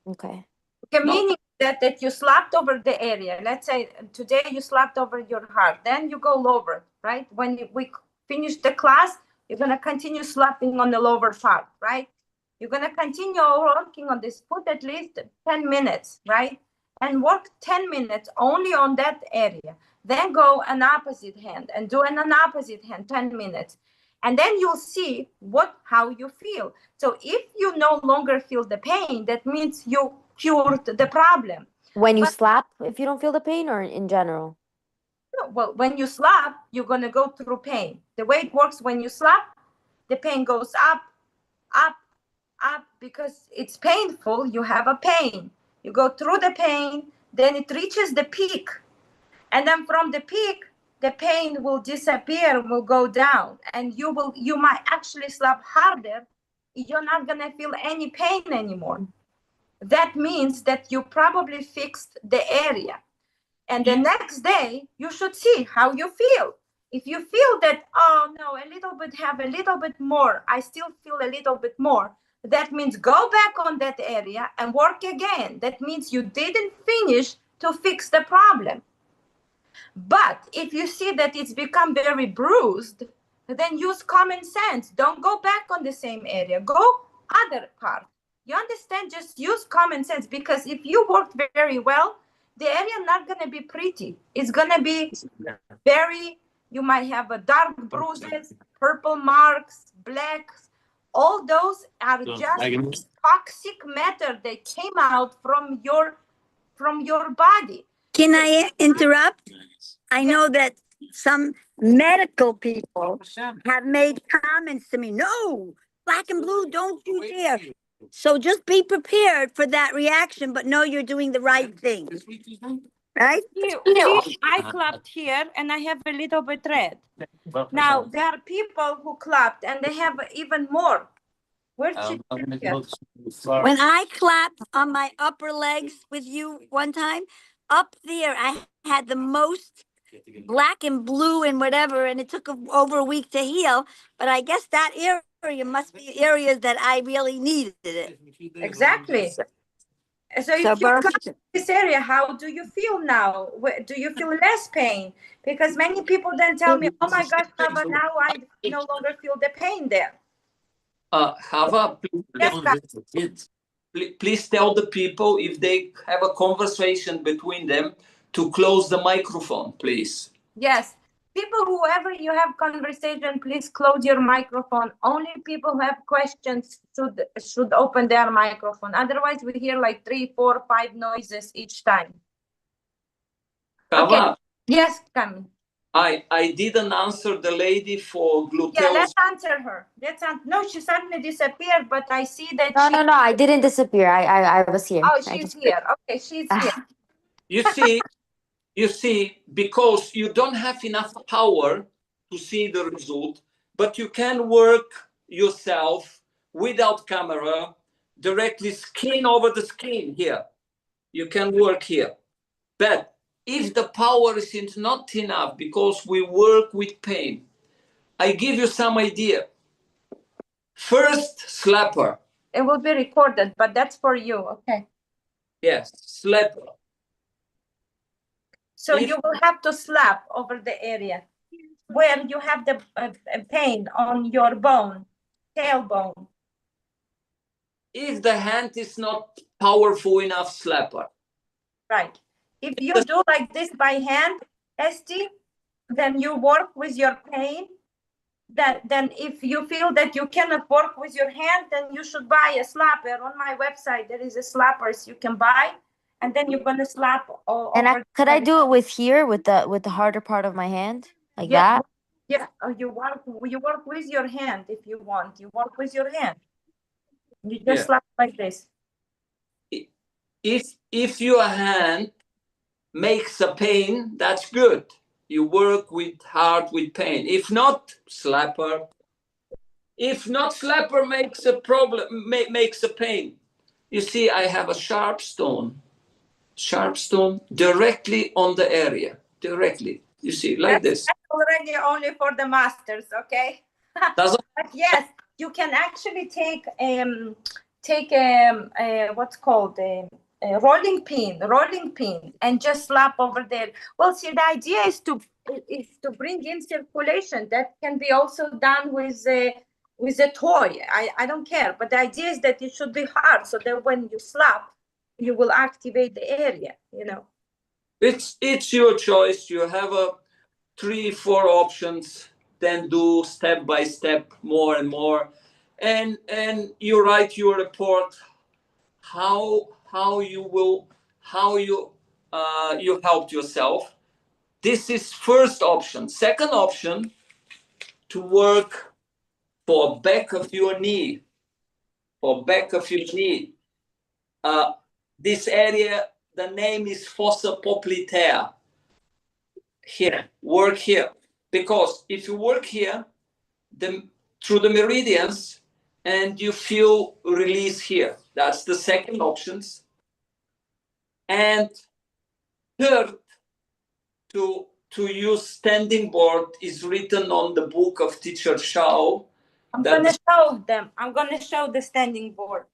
Okay. Okay, meaning that you slapped over the area. Let's say today you slapped over your heart. Then you go lower, right? When we finish the class, you're going to continue slapping on the lower part, right? You're going to continue working on this foot at least 10 minutes, right? And work 10 minutes only on that area. Then go an opposite hand and do an opposite hand 10 minutes. And then you'll see how you feel. So if you no longer feel the pain, that means you cured the problem. When you slap, if you don't feel the pain, or in general? Well, when you slap, you're going to go through pain. The way it works when you slap, the pain goes up, up, up, because it's painful. You have a pain. You go through the pain, then it reaches the peak. And then from the peak, the pain will disappear, will go down, and you might actually slap harder. You're not going to feel any pain anymore. That means that you probably fixed the area. And the next day, you should see how you feel. If you feel that, oh no, have a little bit more, I still feel a little bit more, that means go back on that area and work again. That means you didn't finish to fix the problem. But if you see that it's become very bruised, then use common sense. Don't go back on the same area. Go other part. You understand? Just use common sense, because if you worked very well, the area not going to be pretty. It's going to be very, you might have a dark bruises, purple marks, blacks. All those are just toxic matter that came out from your body. Can I interrupt? I know that some medical people have made comments to me. No, black and blue, don't you dare. So just be prepared for that reaction, but know you're doing the right thing. Right? I clapped here and I have a little bit red. Now, there are people who clapped and they have even more. Where's she? When I clapped on my upper legs with you one time, up there, I had the most black and blue and whatever, and it took over a week to heal. But I guess that area must be areas that I really needed it. Exactly. So if you come to this area, how do you feel now? Do you feel less pain? Because many people then tell me, oh my gosh, Hava, now I no longer feel the pain there. Hava, please tell the people, if they have a conversation between them, to close the microphone, please. Yes. People, whoever you have conversation, please close your microphone. Only people who have questions should open their microphone. Otherwise, we hear like 3, 4, 5 noises each time. Hava, okay. Yes, Kamen. I didn't answer the lady for gluteus. Yeah, let's answer her. No, she suddenly disappeared, but I see that No, I didn't disappear. I was here. Oh, she's here. Okay, she's here. You see, because you don't have enough power to see the result, but you can work yourself without camera, directly skin over the skin here. You can work here. But if the power is not enough, because we work with pain, I give you some idea. First, slapper. It will be recorded, but that's for you, okay? Yes, slapper. So you will have to slap over the area where you have the pain on your bone, tailbone. If the hand is not powerful enough, slapper. Right. If you do like this by hand, Esti, then you work with your pain. Then if you feel that you cannot work with your hand, then you should buy a slapper. On my website, there is a slappers you can buy, and then you're gonna slap all over. Could I do it with here, with the harder part of my hand, like that? Yeah, you work with your hand if you want. You work with your hand. You just slap like this. If your hand makes a pain, that's good. You work hard with pain. If not, slapper. If not, slapper makes a problem, makes a pain. You see, I have a sharp stone directly on the area, directly. You see, like this. That's already only for the masters, okay? Doesn't But yes, you can actually take what's called a rolling pin, and just slap over there. Well, see, the idea is to bring in circulation. That can be also done with a toy. I don't care, but the idea is that it should be hard so that when you slap, you will activate the area. You know. it's your choice. You have 3-4 options, then do step by step more and more, and you write your report how you helped yourself. This is first option. Second option, to work for back of your knee, this area, the name is fossa popliteal. Here, work here, because if you work here, through the meridians, and you feel release here. That's the second options. And third, to use standing board is written on the book of teacher Shao. I'm gonna show them. I'm gonna show the standing board.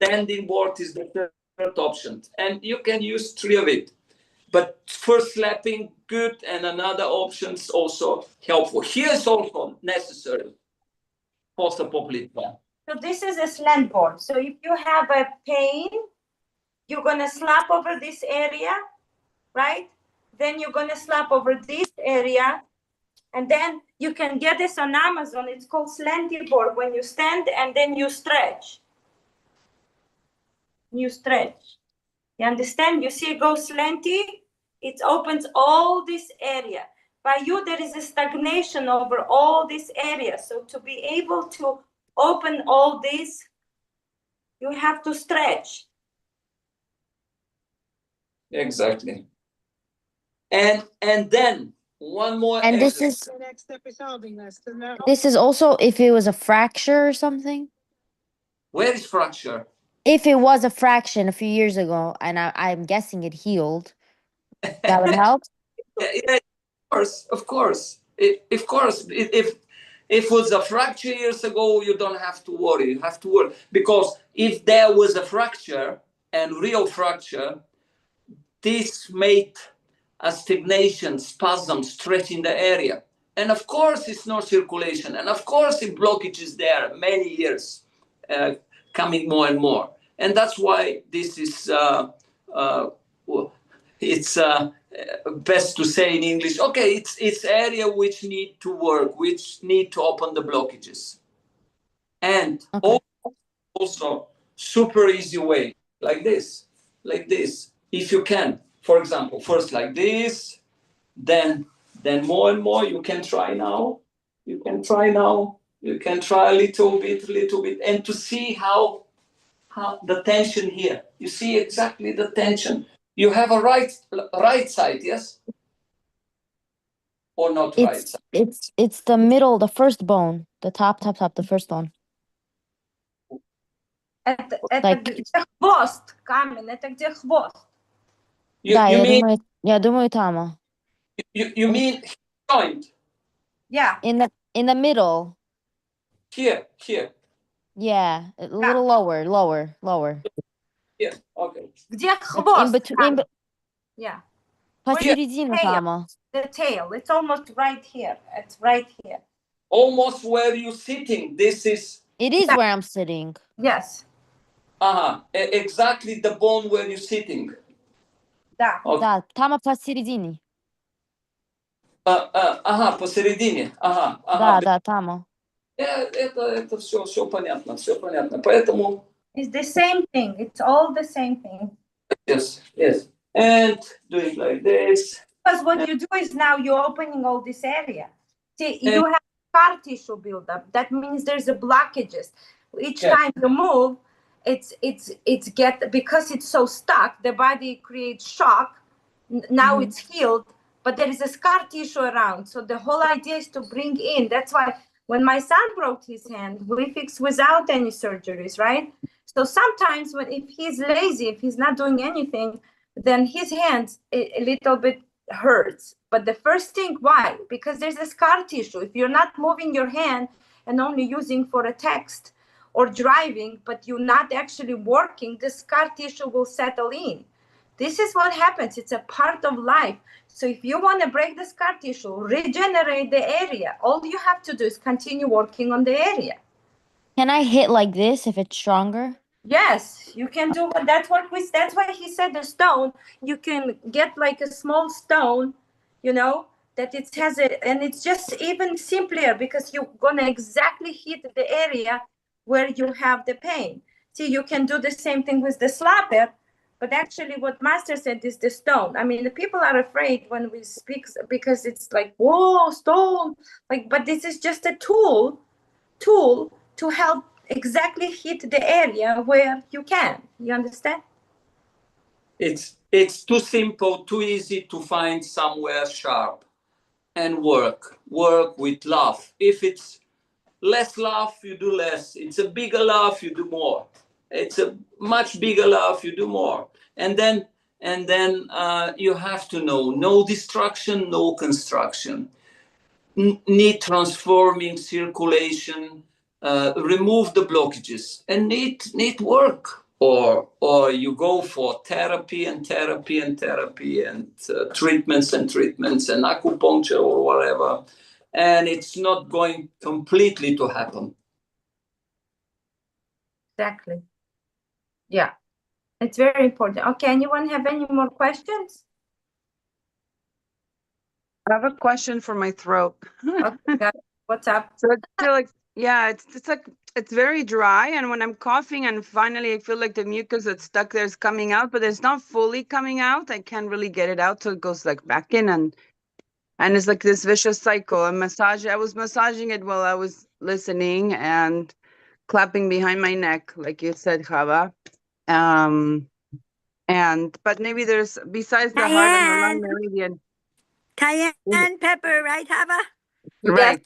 Standing board is the third option, and you can use 3 of it. But first slapping, good, and another options also helpful. Here is also necessary. Fossa popliteal. So this is a slant board. So if you have a pain, you're gonna slap over this area, right? Then you're gonna slap over this area, and then you can get this on Amazon. It's called slanty board. When you stand and then you stretch. You stretch. You understand? You see it goes slanty? It opens all this area. By you, there is a stagnation over all this area. So to be able to open all this, you have to stretch. Exactly. And then one more. And this is also if it was a fracture or something. Where is fracture? If it was a fraction a few years ago, and I'm guessing it healed, that would help. Yeah, of course. If it was a fracture years ago, you don't have to worry. You have to worry, because if there was a fracture and real fracture, this made a stagnation, spasm, stretch in the area. And of course, it's no circulation. And of course, the blockage is there many years, coming more and more. And that's why this is, it's best to say in English, okay, it's area which need to work, which need to open the blockages. And Okay. also super easy way, like this, if you can. For example, first like this, then more and more. You can try now. You can try a little bit, and to see how the tension here. You see exactly the tension. You have a right side, yes, or not right side? It's the middle, the first bone, the top, the first one. Это хвост, Kamen, это где хвост? Да, You я mean думаю, там. you mean joint Yeah. In the middle. here? Yeah, a little lower. Here, okay. Где Like хвост? in between. Yeah. Посередине там. The tail. It's almost right here. It's right here. Almost where you sitting. This is It is where I'm sitting. Yes. Exactly the bone where you're sitting. Да. Okay. Да, там посередине. Посередине. Да, там. Это все понятно. Поэтому It's the same thing. It's all the same thing. yes. And doing like this. Because what you do is now you're opening all this area. See, you have scar tissue buildup. That means there's a blockages. Each time you move, because it's so stuck, the body creates shock. Now it's healed, but there is a scar tissue around. So the whole idea is to bring in. That's why when my son broke his hand, we fixed without any surgeries, right? So sometimes if he's lazy, if he's not doing anything, then his hands a little bit hurts. But the first thing, why? Because there's a scar tissue. If you're not moving your hand and only using for a text or driving, but you're not actually working, the scar tissue will settle in. This is what happens. It's a part of life. So if you want to break the scar tissue, regenerate the area, all you have to do is continue working on the area. Can I hit like this if it's stronger? Yes, you can do that's why he said the stone. You can get like a small stone, that it has it, and it's just even simpler because you're gonna exactly hit the area where you have the pain. See, you can do the same thing with the slapper, but actually what Master said is the stone. I mean, the people are afraid when we speak because it's like, whoa, stone. But this is just a tool to help exactly hit the area where you can. You understand? It's too simple, too easy to find somewhere sharp and work with love. If it's less love, you do less. It's a bigger love, you do more. It's a much bigger love, you do more. And then you have to know, no destruction, no construction. Need transforming circulation, remove the blockages, and need work. Or you go for therapy and treatments and acupuncture or whatever, and it's not going completely to happen. Exactly. Yeah, it's very important. Okay, anyone have any more questions? I have a question for my throat. Okay, what's up? So I feel like, yeah, it's like, it's very dry. And when I'm coughing and finally I feel like the mucus that's stuck there is coming out, but it's not fully coming out. I can't really get it out. So it goes like back in and it's like this vicious cycle. I was massaging it while I was listening and clapping behind my neck, like you said, Hava. But maybe there's, besides the heart and the lung meridian. Cayenne pepper, right, Hava? Right.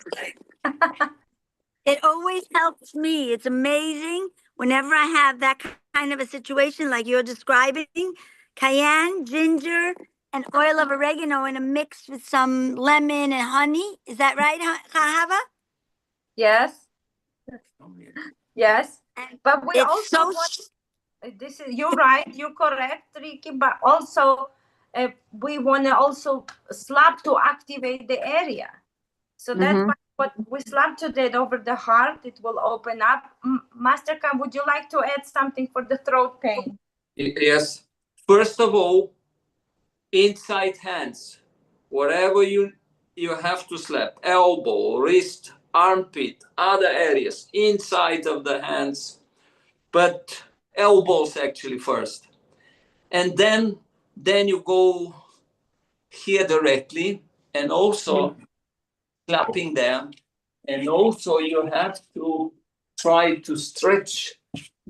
It always helps me. It's amazing. Whenever I have that kind of a situation like you're describing, cayenne, ginger, and oil of oregano in a mix with some lemon and honey. Is that right, Hava? Yes. Yes. And But we it's also this is, you're right, you're correct, Ricky, but also we want to also slap to activate the area. So that's why what we slap to that over the heart, it will open up. Master Khan, would you like to add something for the throat pain? Yes. First of all, inside hands, wherever you have to slap, elbow, wrist, armpit, other areas, inside of the hands, but elbows actually first. And then you go here directly and also clapping there. And also you have to try to stretch.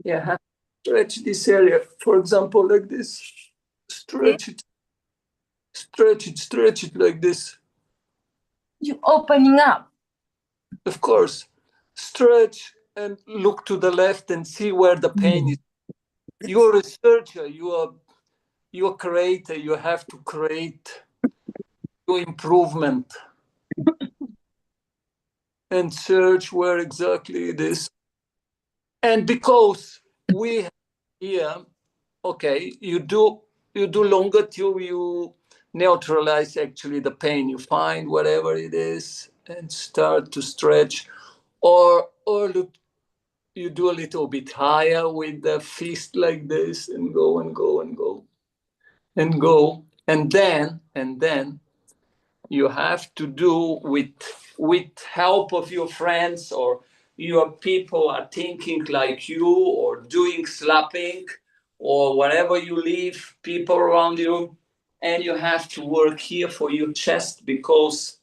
You have to stretch this area, for example, like this. Stretch it like this. You opening up. Of course, stretch and look to the left and see where the pain is. You're a researcher, you're a creator, you have to create your improvement and search where exactly it is. And because we have here, okay, you do longer till you neutralize actually the pain. You find whatever it is and start to stretch, or look, you do a little bit higher with the fist like this and go and go and go and go, and then you have to do with help of your friends or your people are thinking like you or doing slapping or wherever you live, people around you, and you have to work here for your chest because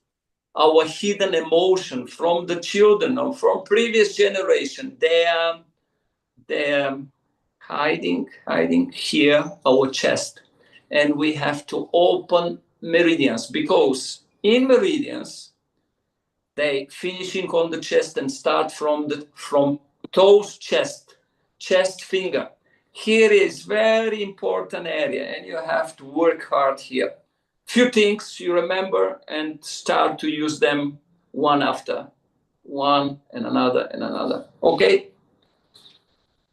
our hidden emotion from the children or from previous generation, they're hiding here our chest, and we have to open meridians because in meridians they finishing on the chest and start from toes, chest finger. Here is very important area and you have to work hard here. few things you remember and start to use them one after one and another. Okay?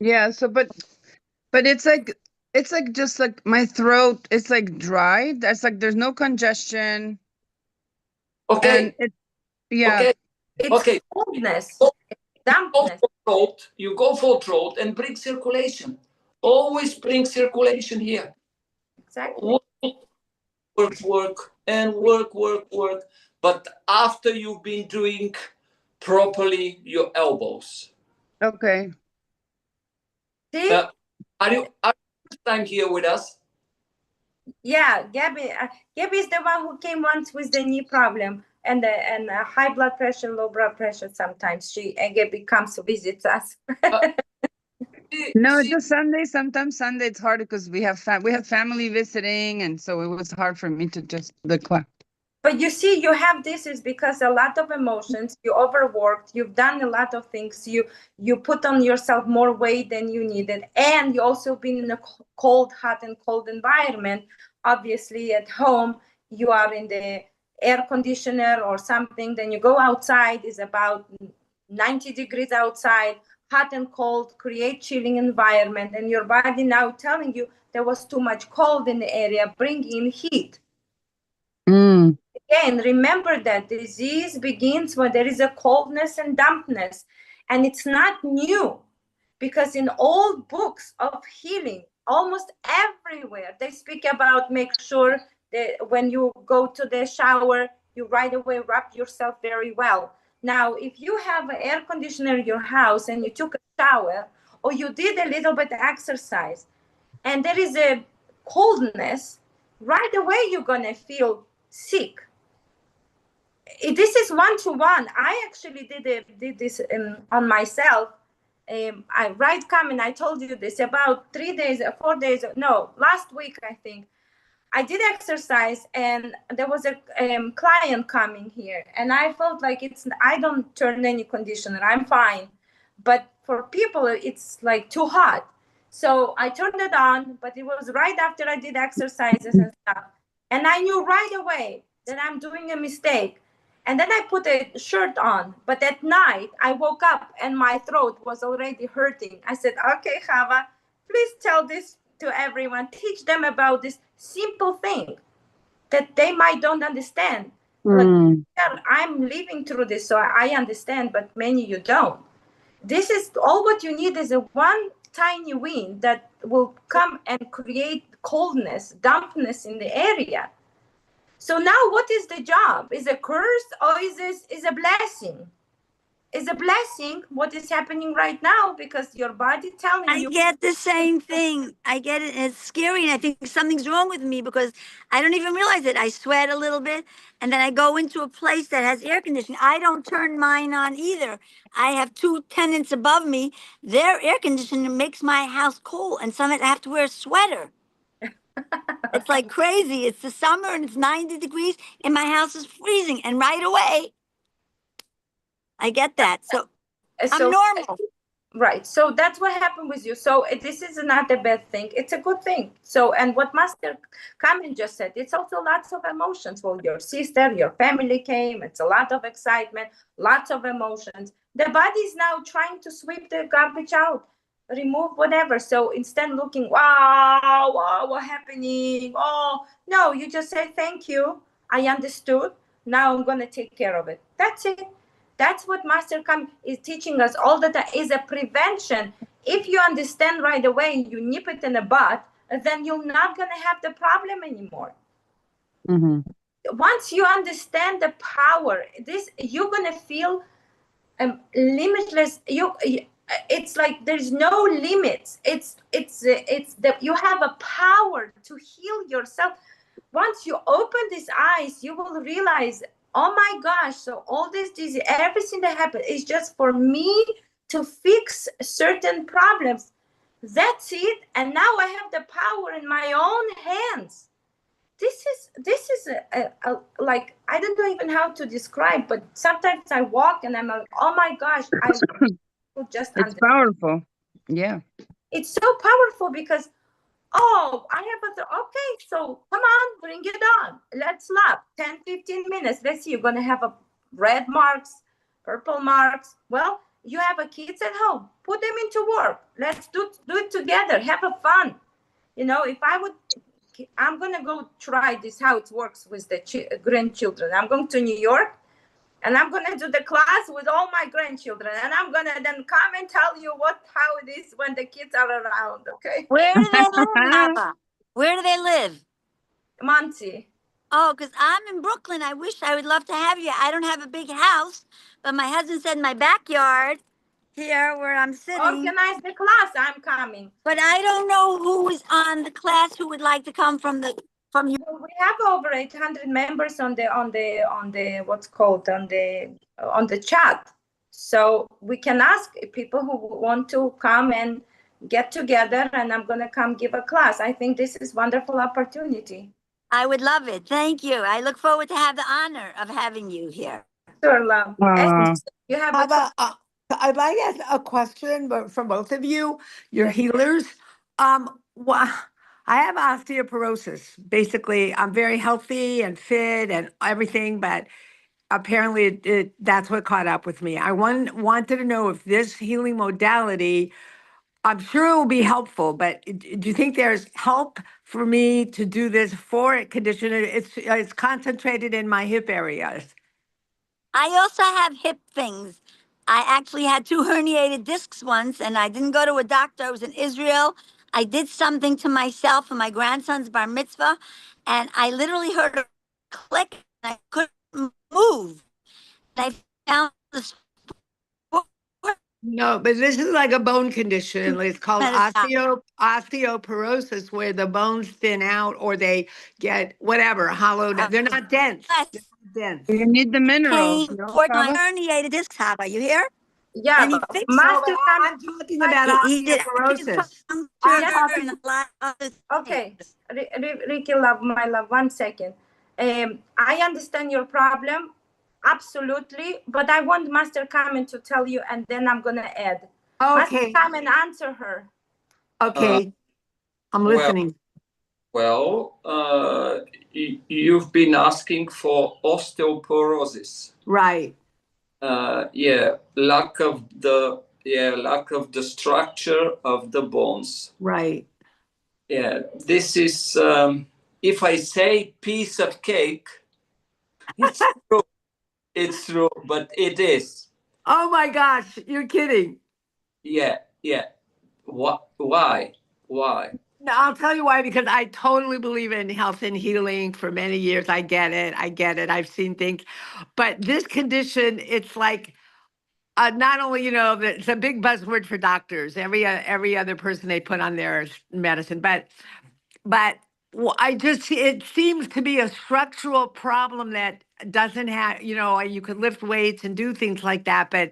Yeah. So, but it's like just like my throat. It's like dry. That's like there's no congestion, Okay. and it. Yeah. Okay. It's Okay. coldness, Go dampness. for throat. You go for throat and bring circulation. Always bring circulation here. Exactly. Work, and work. But after you've been doing properly your elbows. Okay. See? Are you first time here with us? Yeah, Gabby. Gabby is the one who came once with the knee problem and high blood pressure, low blood pressure. Sometimes Gabby comes to visit us. No, it's just Sunday. Sometimes Sunday it's hard because we have family visiting, and so it was hard for me to just the class. But you see, you have this is because a lot of emotions, you overworked, you've done a lot of things, you put on yourself more weight than you needed, and you also been in a cold environment. Obviously, at home, you are in the air conditioner or something, then you go outside, is about 90 degrees outside, hot and cold, create chilling environment, and your body now telling you there was too much cold in the area, bring in heat. Again, remember that disease begins when there is a coldness and dampness, and it's not new, because in old books of healing, almost everywhere, they speak about make sure that when you go to the shower, you right away wrap yourself very well. Now, if you have an air conditioner in your house and you took a shower, or you did a little bit of exercise, and there is a coldness, right away you're gonna feel sick. This is one-to-one. I actually did this on myself. I write Kamen. I told you this about 3 days, 4 days. No, last week I think. I did exercise, and there was a client coming here, and I felt like I don't turn any conditioner. I'm fine, but for people it's like too hot. So I turned it on, but it was right after I did exercises and stuff, and I knew right away that I'm doing a mistake. And then I put a shirt on, but at night I woke up and my throat was already hurting. I said, okay, Hava, please tell this to everyone. Teach them about this simple thing that they might don't understand. Like, I'm living through this, so I understand, but many you don't. This is all what you need is a one tiny wind that will come and create coldness, dampness in the area. So now what is the job? Is a curse or is a blessing? Is a blessing what is happening right now, because your body telling you. I get the same thing. I get it. And it's scary. And I think something's wrong with me because I don't even realize it. I sweat a little bit and then I go into a place that has air conditioning. I don't turn mine on either. I have two tenants above me. Their air conditioning makes my house cold. And sometimes I have to wear a sweater. It's like crazy. It's the summer and it's 90 degrees and my house is freezing. And right away, I get that. So I'm normal. Right. So that's what happened with you. So this is not a bad thing. It's a good thing. So, and what Master Kamen just said, it's also lots of emotions. Well, your sister, your family came. It's a lot of excitement, lots of emotions. The body is now trying to sweep the garbage out, remove whatever. So instead looking, wow, what happening? Oh, no, you just say, thank you. I understood. Now I'm going to take care of it. That's it. That's what Master Kamen is teaching us all the time, is a prevention. If you understand right away, you nip it in the butt, then you're not going to have the problem anymore. Once you understand the power, you're going to feel limitless. It's like there's no limits. You have a power to heal yourself. Once you open these eyes, you will realize, oh my gosh, so all this disease, everything that happened is just for me to fix certain problems. That's it. And now I have the power in my own hands. This is like, I don't know even how to describe, but sometimes I walk and I'm like, oh my gosh, I just it's powerful. Yeah. It's so powerful because Oh, I have a, okay, so come on, bring it on. Let's lap, 10, 15 minutes. Let's see, you're gonna have a red marks, purple marks. Well, you have a kids at home, put them into work. Let's do it together, have a fun. You know, if I would, I'm gonna go try this, how it works with the grandchildren. I'm going to New York and I'm gonna do the class with all my grandchildren, and I'm gonna then come and tell you how it is when the kids are around. Okay, Where do they live, Hava? Where do they live? Monty. Oh, because I'm in Brooklyn. I wish I would love to have you. I don't have a big house, but my husband said my backyard here where I'm sitting. Organize the class. I'm coming. But I don't know who is on the class who would like to come from you. Well, we have over 800 members on the what's called on the chat, so we can ask people who want to come and get together, and I'm gonna come give a class. I think this is wonderful opportunity. I would love it. Thank you. I look forward to have the honor of having you here. Sure, love. You have Hava, I'd like to ask a question, but from both of you, you're healers. I have osteoporosis. Basically, I'm very healthy and fit and everything, but apparently that's what caught up with me. I wanted to know if this healing modality, I'm sure it will be helpful, but do you think there's help for me to do this for a condition? It's concentrated in my hip areas. I also have hip things. I actually had 2 herniated discs once, and I didn't go to a doctor. I was in Israel. I did something to myself for my grandson's bar mitzvah, and I literally heard a click, and I couldn't move. And I found this. No, but this is like a bone condition. It's called Medicine. osteoporosis, where the bones thin out or they get whatever hollowed out. They're not dense. They're not dense. You need the minerals, Pain no, for my Hava? herniated discs. Hava, you hear? Yeah, And he but fixed Master I'm talking about He did osteoporosis. I'm acupuncture and talking. a lot of other okay, things. Ricky, love, my love, 1 second. I understand your problem, absolutely, but I want Master Kamen to tell you, and then I'm gonna add. Master Okay, Kamen, answer her. okay, I'm well, listening. Well, you've been asking for osteoporosis. Right. Yeah, lack of the structure of the bones. Right. Yeah, this is if I say piece of cake, it's true. It's true, but it is. Oh my gosh, you're kidding. Yeah. What? Why? No, I'll tell you why, because I totally believe in health and healing for many years. I get it. I've seen things. But this condition, it's like not only, it's a big buzzword for doctors. Every other person they put on their medicine, but it seems to be a structural problem that doesn't have, you could lift weights and do things like that, but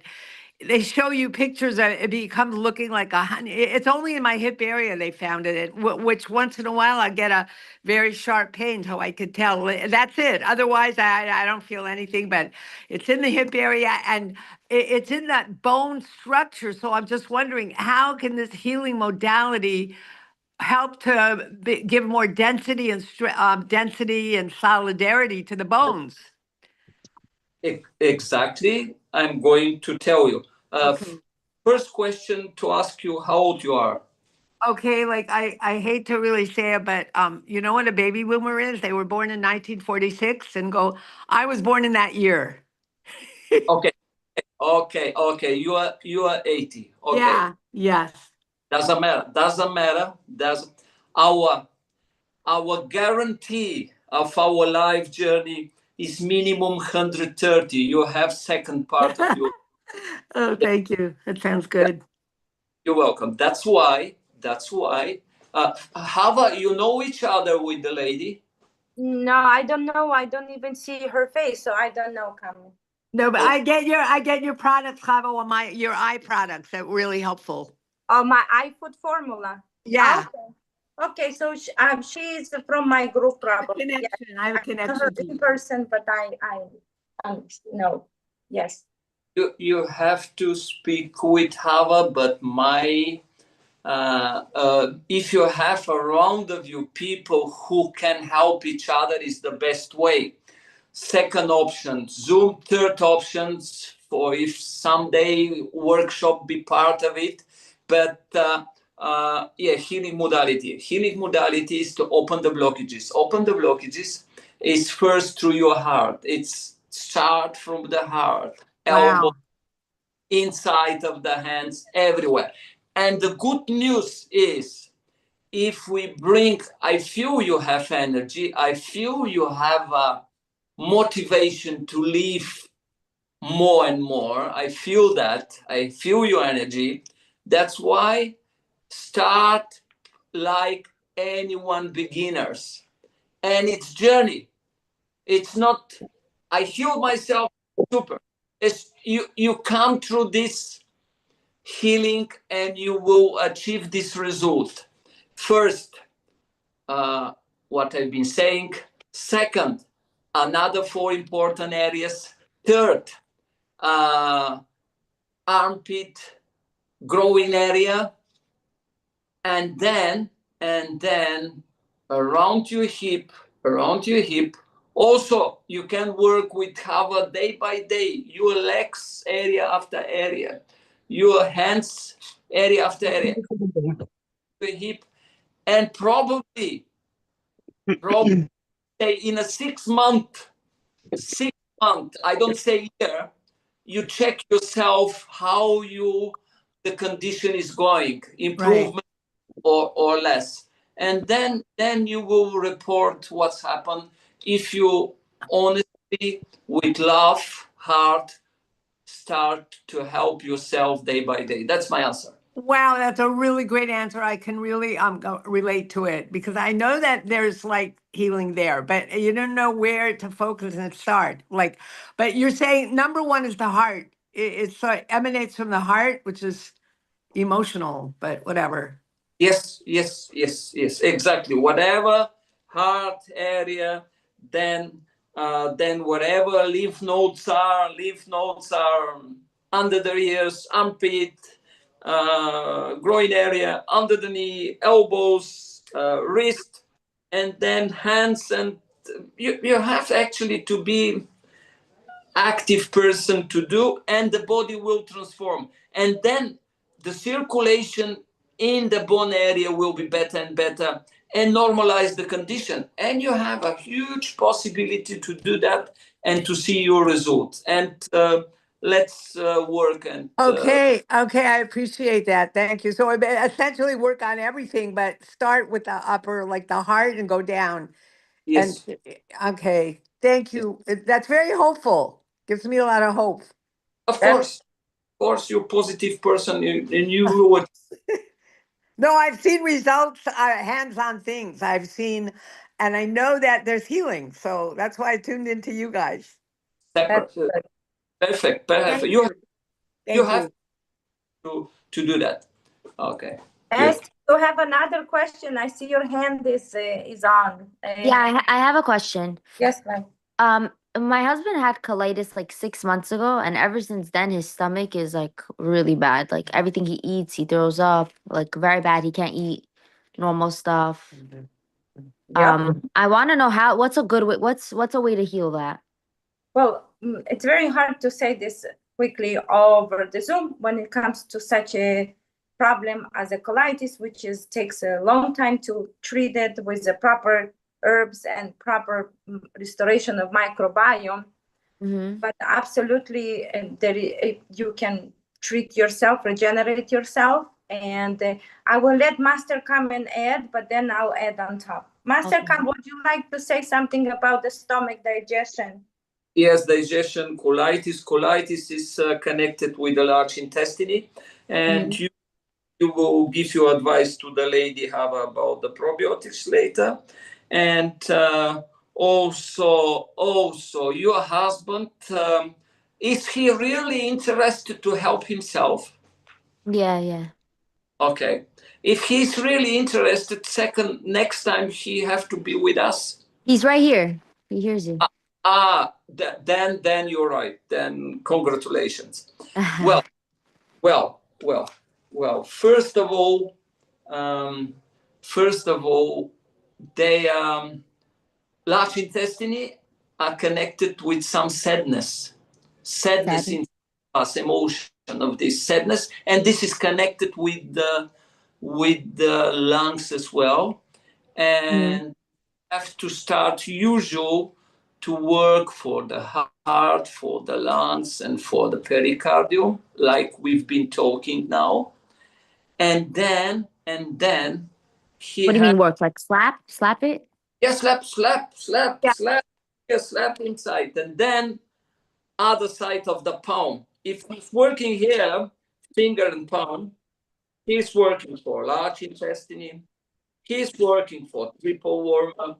they show you pictures of it becomes looking like a honey. It's only in my hip area they found it, which once in a while I get a very sharp pain, so I could tell. That's it. Otherwise, I don't feel anything, but it's in the hip area and it's in that bone structure. So I'm just wondering, how can this healing modality help to give more density and solidarity to the bones? Exactly. I'm going to tell you. Okay. First question to ask you: how old you are? Okay, like I hate to really say it, but you know what a baby boomer is? They were born in 1946 and I was born in that year. Okay. You are 80. Okay. Yeah, yes. Doesn't matter. Our guarantee of our life journey is minimum 130. You have second part of your. Oh, thank you. That sounds good. You're welcome. That's why. Hava, you know each other with the lady? No, I don't know. I don't even see her face, so I don't know, Kamen. No, but I get your products, Hava, or your eye products. That really helpful. Oh, my iFood formula. Yeah. Okay, so she's from my group, probably. I have a connection to in you. person, but I no. Yes. You have to speak with Hava, but my If you have around of you people who can help each other, is the best way. Second option, Zoom. Third options for if someday workshop be part of it. But yeah, healing modality. Healing modality is to open the blockages. Open the blockages is first through your heart. It's start from the heart, elbow, Wow. inside of the hands, everywhere. And the good news is, if we bring, I feel you have energy, I feel you have a motivation to live more and more. I feel that. I feel your energy. That's why start like anyone beginners. And it's journey. It's not, I heal myself, super. It's, you come through this healing and you will achieve this result. First, what I've been saying. Second, another 4 important areas. Third, armpit, growing area, and then around your hip, Also, you can work with Hava day by day, your legs area after area, your hands area after area, the hip, and probably say in a 6 month, I don't say year, you check yourself how the condition is going, improvement or less. And then you will report what's happened. If you honestly, with love, heart, start to help yourself day by day. That's my answer. Wow, that's a really great answer. I can really relate to it because I know that there's like healing there, but you don't know where to focus and start. Like, but you're saying number one is the heart. It emanates from the heart, which is emotional, but whatever. Yes, exactly. Whatever heart area, then whatever lymph nodes are under the ears, armpit, groin area, under the knee, elbows, wrist, and then hands. And you have actually to be active person to do, and the body will transform. And then the circulation in the bone area will be better and better and normalize the condition. And you have a huge possibility to do that and to see your results. And let's work and Okay, I appreciate that. Thank you. So essentially work on everything, but start with the upper, like the heart, and go down. yes, Okay, thank you. That's very hopeful. Gives me a lot of hope. of That's- course you're a positive person, and you will No, I've seen results, hands-on things. I've seen, and I know that there's healing. So that's why I tuned into you guys. separate. Perfect. Thank You you. you Thank have you. to do that. Okay. Yes, you have another question. I see your hand is on. Yeah, I have a question. Yes, ma'am. My husband had colitis like 6 months ago, and ever since then his stomach is like really bad. Like everything he eats, he throws up, like very bad. He can't eat normal stuff. Yeah. I want to know what's a good way, what's a way to heal that? Well, it's very hard to say this quickly over the Zoom when it comes to such a problem as a colitis, which takes a long time to treat it with the proper herbs and proper restoration of microbiome. But absolutely, you can treat yourself, regenerate yourself, and I will let Master Kamen add, but then I'll add on top. Master Kamen, would you like to say something about the stomach digestion? Yes, digestion, colitis. Colitis is connected with the large intestine, and you will give your advice to the lady Hava about the probiotics later. And also your husband, is he really interested to help himself? Yeah. Okay. If he's really interested, next time he have to be with us. He's right here. He hears you. Then you're right. Then congratulations. Well. First of all, first of all, they large intestine are connected with some sadness in us, emotion of this sadness, and this is connected with the lungs as well, and have to start usual to work for the heart, for the lungs, and for the pericardium, like we've been talking now, and then he What do you has mean work? Like slap it? yeah, slap, Yeah. yeah, slap inside, and then other side of the palm. If he's working here, finger and palm, he's working for large intestine, he's working for triple wormer,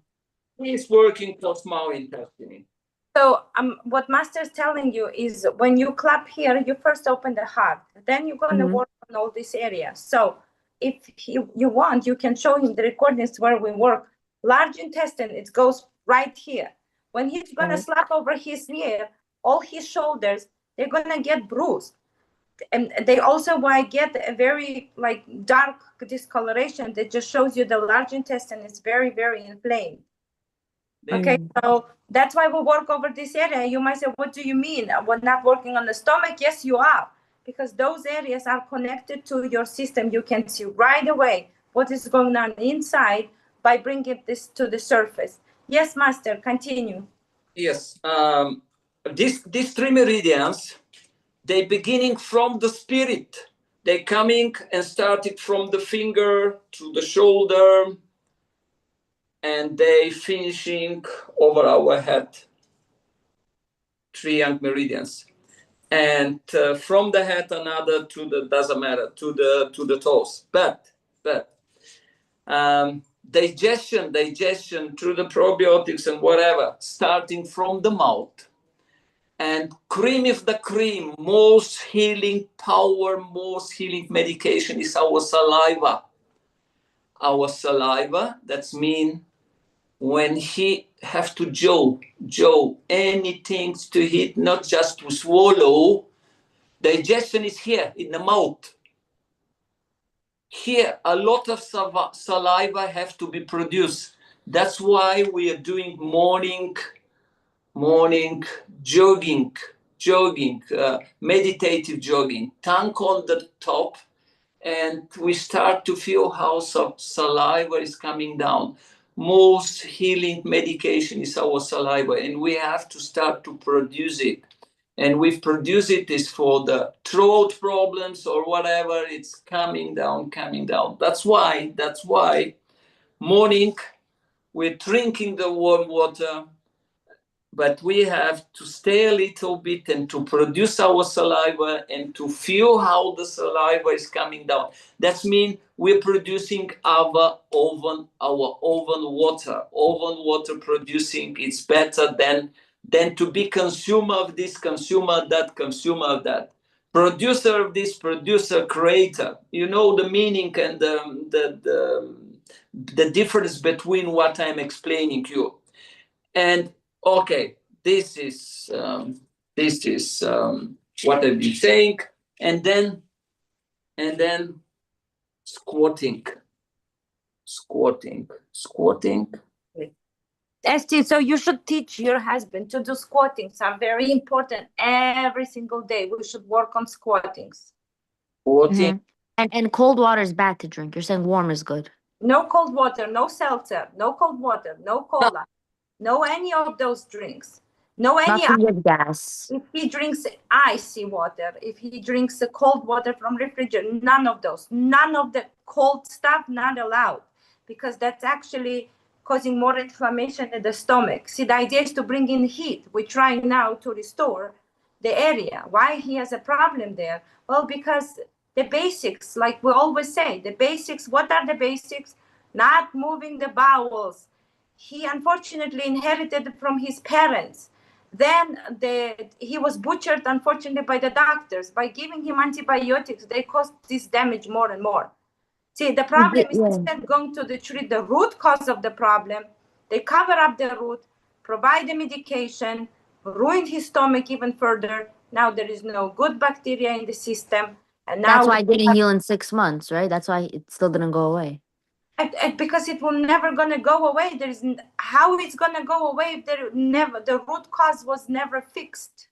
he's working for small intestine. So what Master is telling you is when you clap here, you first open the heart. Then you're going to work on all these areas. So if you want, you can show him the recordings where we work. Large intestine, it goes right here. When he's going to slap over his ear, all his shoulders, they're going to get bruised. And they also might get a very like dark discoloration that just shows you the large intestine is very, very inflamed. Okay, so that's why we work over this area. You might say, what do you mean? We're not working on the stomach? Yes, you are, because those areas are connected to your system. You can see right away what is going on inside by bringing this to the surface. Yes, Master, continue. Yes, these three meridians, they beginning from the spirit. They coming and starting from the finger to the shoulder, and they finishing over our head. 3 young meridians, and from the head another to the doesn't matter to the toes. But digestion through the probiotics and whatever, starting from the mouth. And cream of the cream, most healing power, most healing medication is our saliva. Our saliva, that's mean when he have to jaw anything to eat, not just to swallow, digestion is here in the mouth. Here, a lot of saliva have to be produced. That's why we are doing morning jogging, meditative jogging, tongue on the top, and we start to feel how saliva is coming down. Most healing medication is our saliva, and we have to start to produce it. And we've produced it is for the throat problems or whatever, it's coming down. That's why morning we're drinking the warm water, but we have to stay a little bit and to produce our saliva and to feel how the saliva is coming down. That means we're producing our oven water. Oven water producing is better than to be consumer of this, consumer of that. Producer of this, producer, creator. You know the meaning and the difference between what I'm explaining to you. And okay, this is what I've been saying, and then squatting. Esti, so you should teach your husband to do squattings. Are very important. Every single day we should work on squattings. Squatting. And cold water is bad to drink. You're saying warm is good. No cold water, no seltzer, no cold water, no cola, no any of those drinks. No any. Nothing with gas. If he drinks icy water, if he drinks cold water from refrigerator, none of those. None of the cold stuff, not allowed, because that's actually causing more inflammation in the stomach. See, the idea is to bring in heat. We're trying now to restore the area. Why he has a problem there? Well, because the basics, like we always say, the basics, what are the basics? Not moving the bowels. He unfortunately inherited from his parents. Then he was butchered, unfortunately, by the doctors. By giving him antibiotics, they caused this damage more and more. See, the problem is instead of going to treat the root cause of the problem, they cover up the root, provide the medication, ruin his stomach even further. Now there is no good bacteria in the system, And That's now why it didn't heal in 6 months, right? That's why it still didn't go away. because it will never gonna go away. How it's gonna go away if the root cause was never fixed.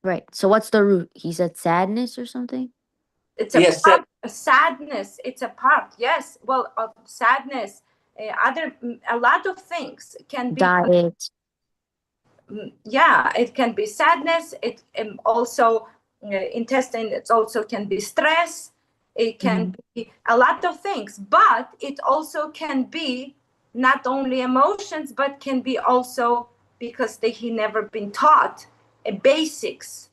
Right. So what's the root? He said sadness or something? It's Yes, a sadness. It's a part. Yes. Well, of sadness. A lot of things can be. Diet. Yeah, it can be sadness. It also intestine. It also can be stress. It can be a lot of things, but it also can be not only emotions, but can be also because he never been taught basics.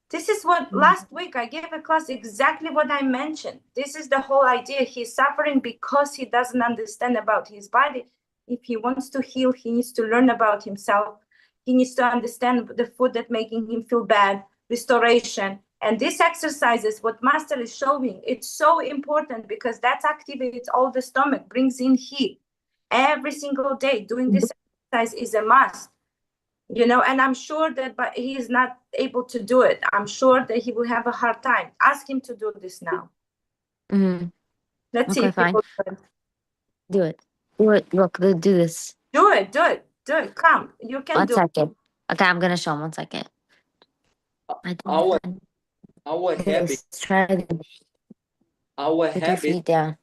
This is what last week I gave a class exactly what I mentioned. This is the whole idea. He's suffering because he doesn't understand about his body. If he wants to heal, he needs to learn about himself. He needs to understand the food that making him feel bad, restoration. And these exercises, what Master is showing, it's so important because that activates all the stomach, brings in heat. Every single day doing this exercise is a must. And I'm sure that but he is not able to do it. I'm sure that he will have a hard time. Ask him to do this now. Let's see Okay, if fine. he will do it. Do it. Do it. Look, do this. Do it. Come, you can One do second. Okay, I'm gonna show him 1 second. our habit, This. Try to our put your habit, feet down.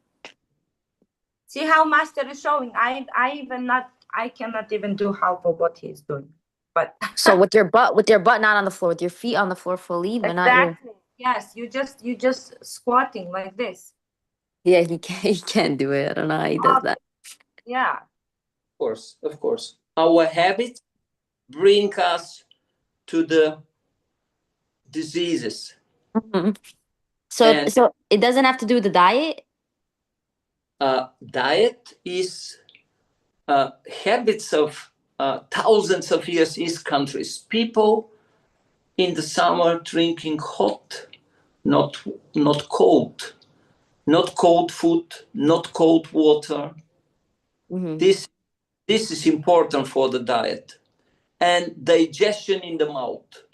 See how Master is showing. I cannot even do half of what he's doing. But So with your butt not on the floor, with your feet on the floor fully, but not your. exactly. Yes, you just squatting like this. Yeah, he can't do it. I don't know how he does that. Yeah. of course, our habits bring us to the diseases. So And so it doesn't have to do with the diet. Diet is habits of thousands of years in countries. People in the summer drinking hot, not cold, not cold food, not cold water. This is important for the diet. And digestion in the mouth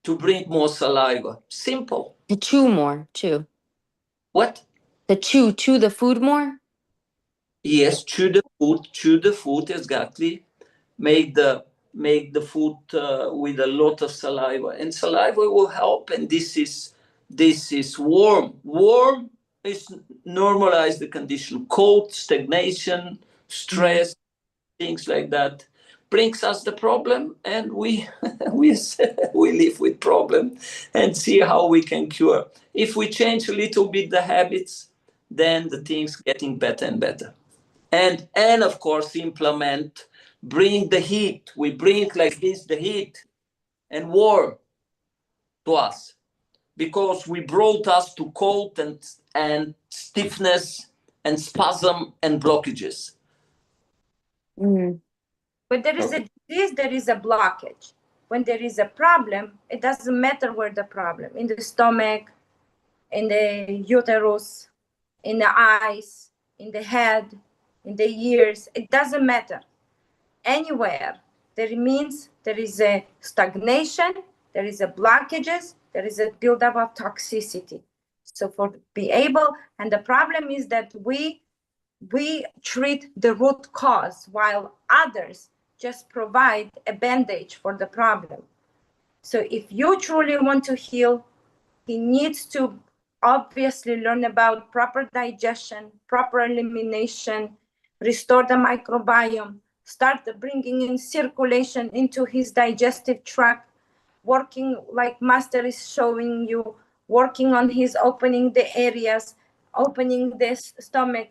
to bring more saliva. Simple. To chew more, chew. What? To chew the food more. Yes, chew the food exactly. Make the food with a lot of saliva, and saliva will help. And this is warm. Warm is normalize the condition. Cold, stagnation, stress, things like that brings us the problem, and we we live with problem and see how we can cure. If we change a little bit the habits, then the things getting better and better. And of course implement, bring the heat. We bring like this the heat and warm to us, because we brought us to cold and stiffness and spasm and blockages. When there is a disease, there is a blockage. When there is a problem, it doesn't matter where the problem, in the stomach, in the uterus, in the eyes, in the head, in the ears, it doesn't matter. Anywhere there means there is a stagnation, there is a blockages, there is a buildup of toxicity. So for be able, and the problem is that we treat the root cause while others just provide a bandage for the problem. So if you truly want to heal, he needs to obviously learn about proper digestion, proper elimination, restore the microbiome, start bringing in circulation into his digestive tract, working like Master is showing you, working on his opening the areas, opening this stomach.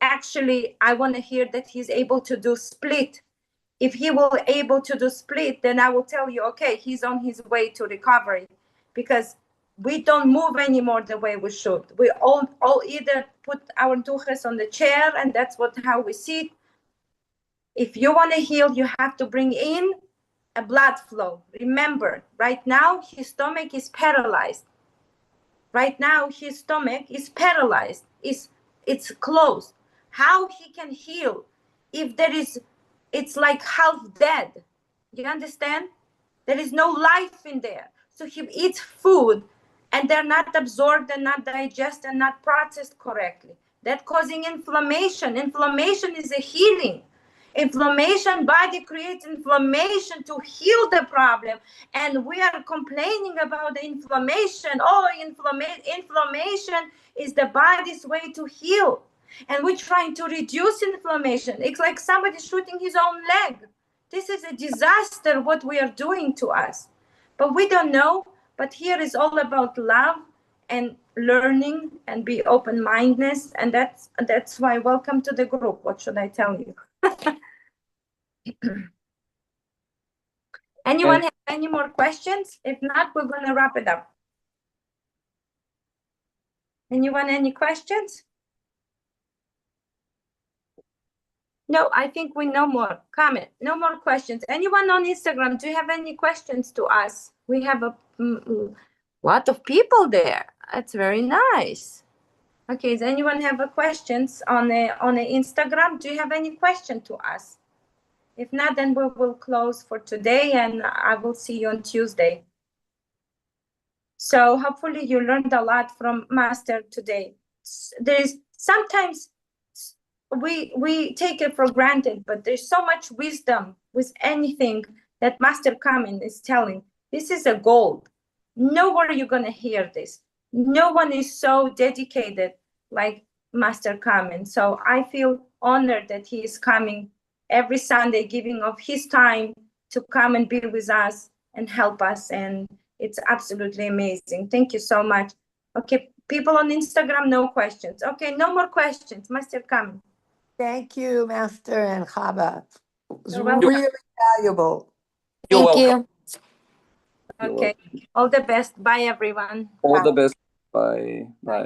Actually, I want to hear that he's able to do split. If he will able to do split, then I will tell you, okay, he's on his way to recovery, because we don't move anymore the way we should. We all either put our tuches on the chair, and that's how we sit. If you want to heal, you have to bring in a blood flow. Remember, right now his stomach is paralyzed. Right now his stomach is paralyzed. It's closed. How he can heal if it's like half dead? You understand? There is no life in there. So he eats food and they're not absorbed and not digested and not processed correctly. That causing inflammation. Inflammation is a healing. Inflammation, body creates inflammation to heal the problem, and we are complaining about the inflammation. Oh, inflammation is the body's way to heal, and we're trying to reduce inflammation. It's like somebody shooting his own leg. This is a disaster what we are doing to us, but we don't know. But here is all about love and learning and be open-mindedness, and that's why welcome to the group. What should I tell you? Anyone have any more questions? If not, we're going to wrap it up. Anyone, any questions? No, I think we no more. Comment. No more questions. Anyone on Instagram, do you have any questions to us? We have a lot of people there. That's very nice. Okay, does anyone have a questions on the Instagram? Do you have any question to us? If not, then we will close for today, and I will see you on Tuesday. So hopefully you learned a lot from Master today. There's sometimes we take it for granted, but there's so much wisdom with anything that Master Kamen is telling. This is a gold. Nowhere you're gonna hear this. No one is so dedicated like Master Kamen. So I feel honored that he is coming every Sunday, giving of his time to come and be with us and help us. And it's absolutely amazing. Thank you so much. Okay, people on Instagram, no questions. Okay, no more questions. Master Kamen. Thank you, Master and Hava. It was You're welcome. really valuable. You're Thank welcome. you. Okay, all the best. Bye, everyone. All Bye. the best. Bye. Bye.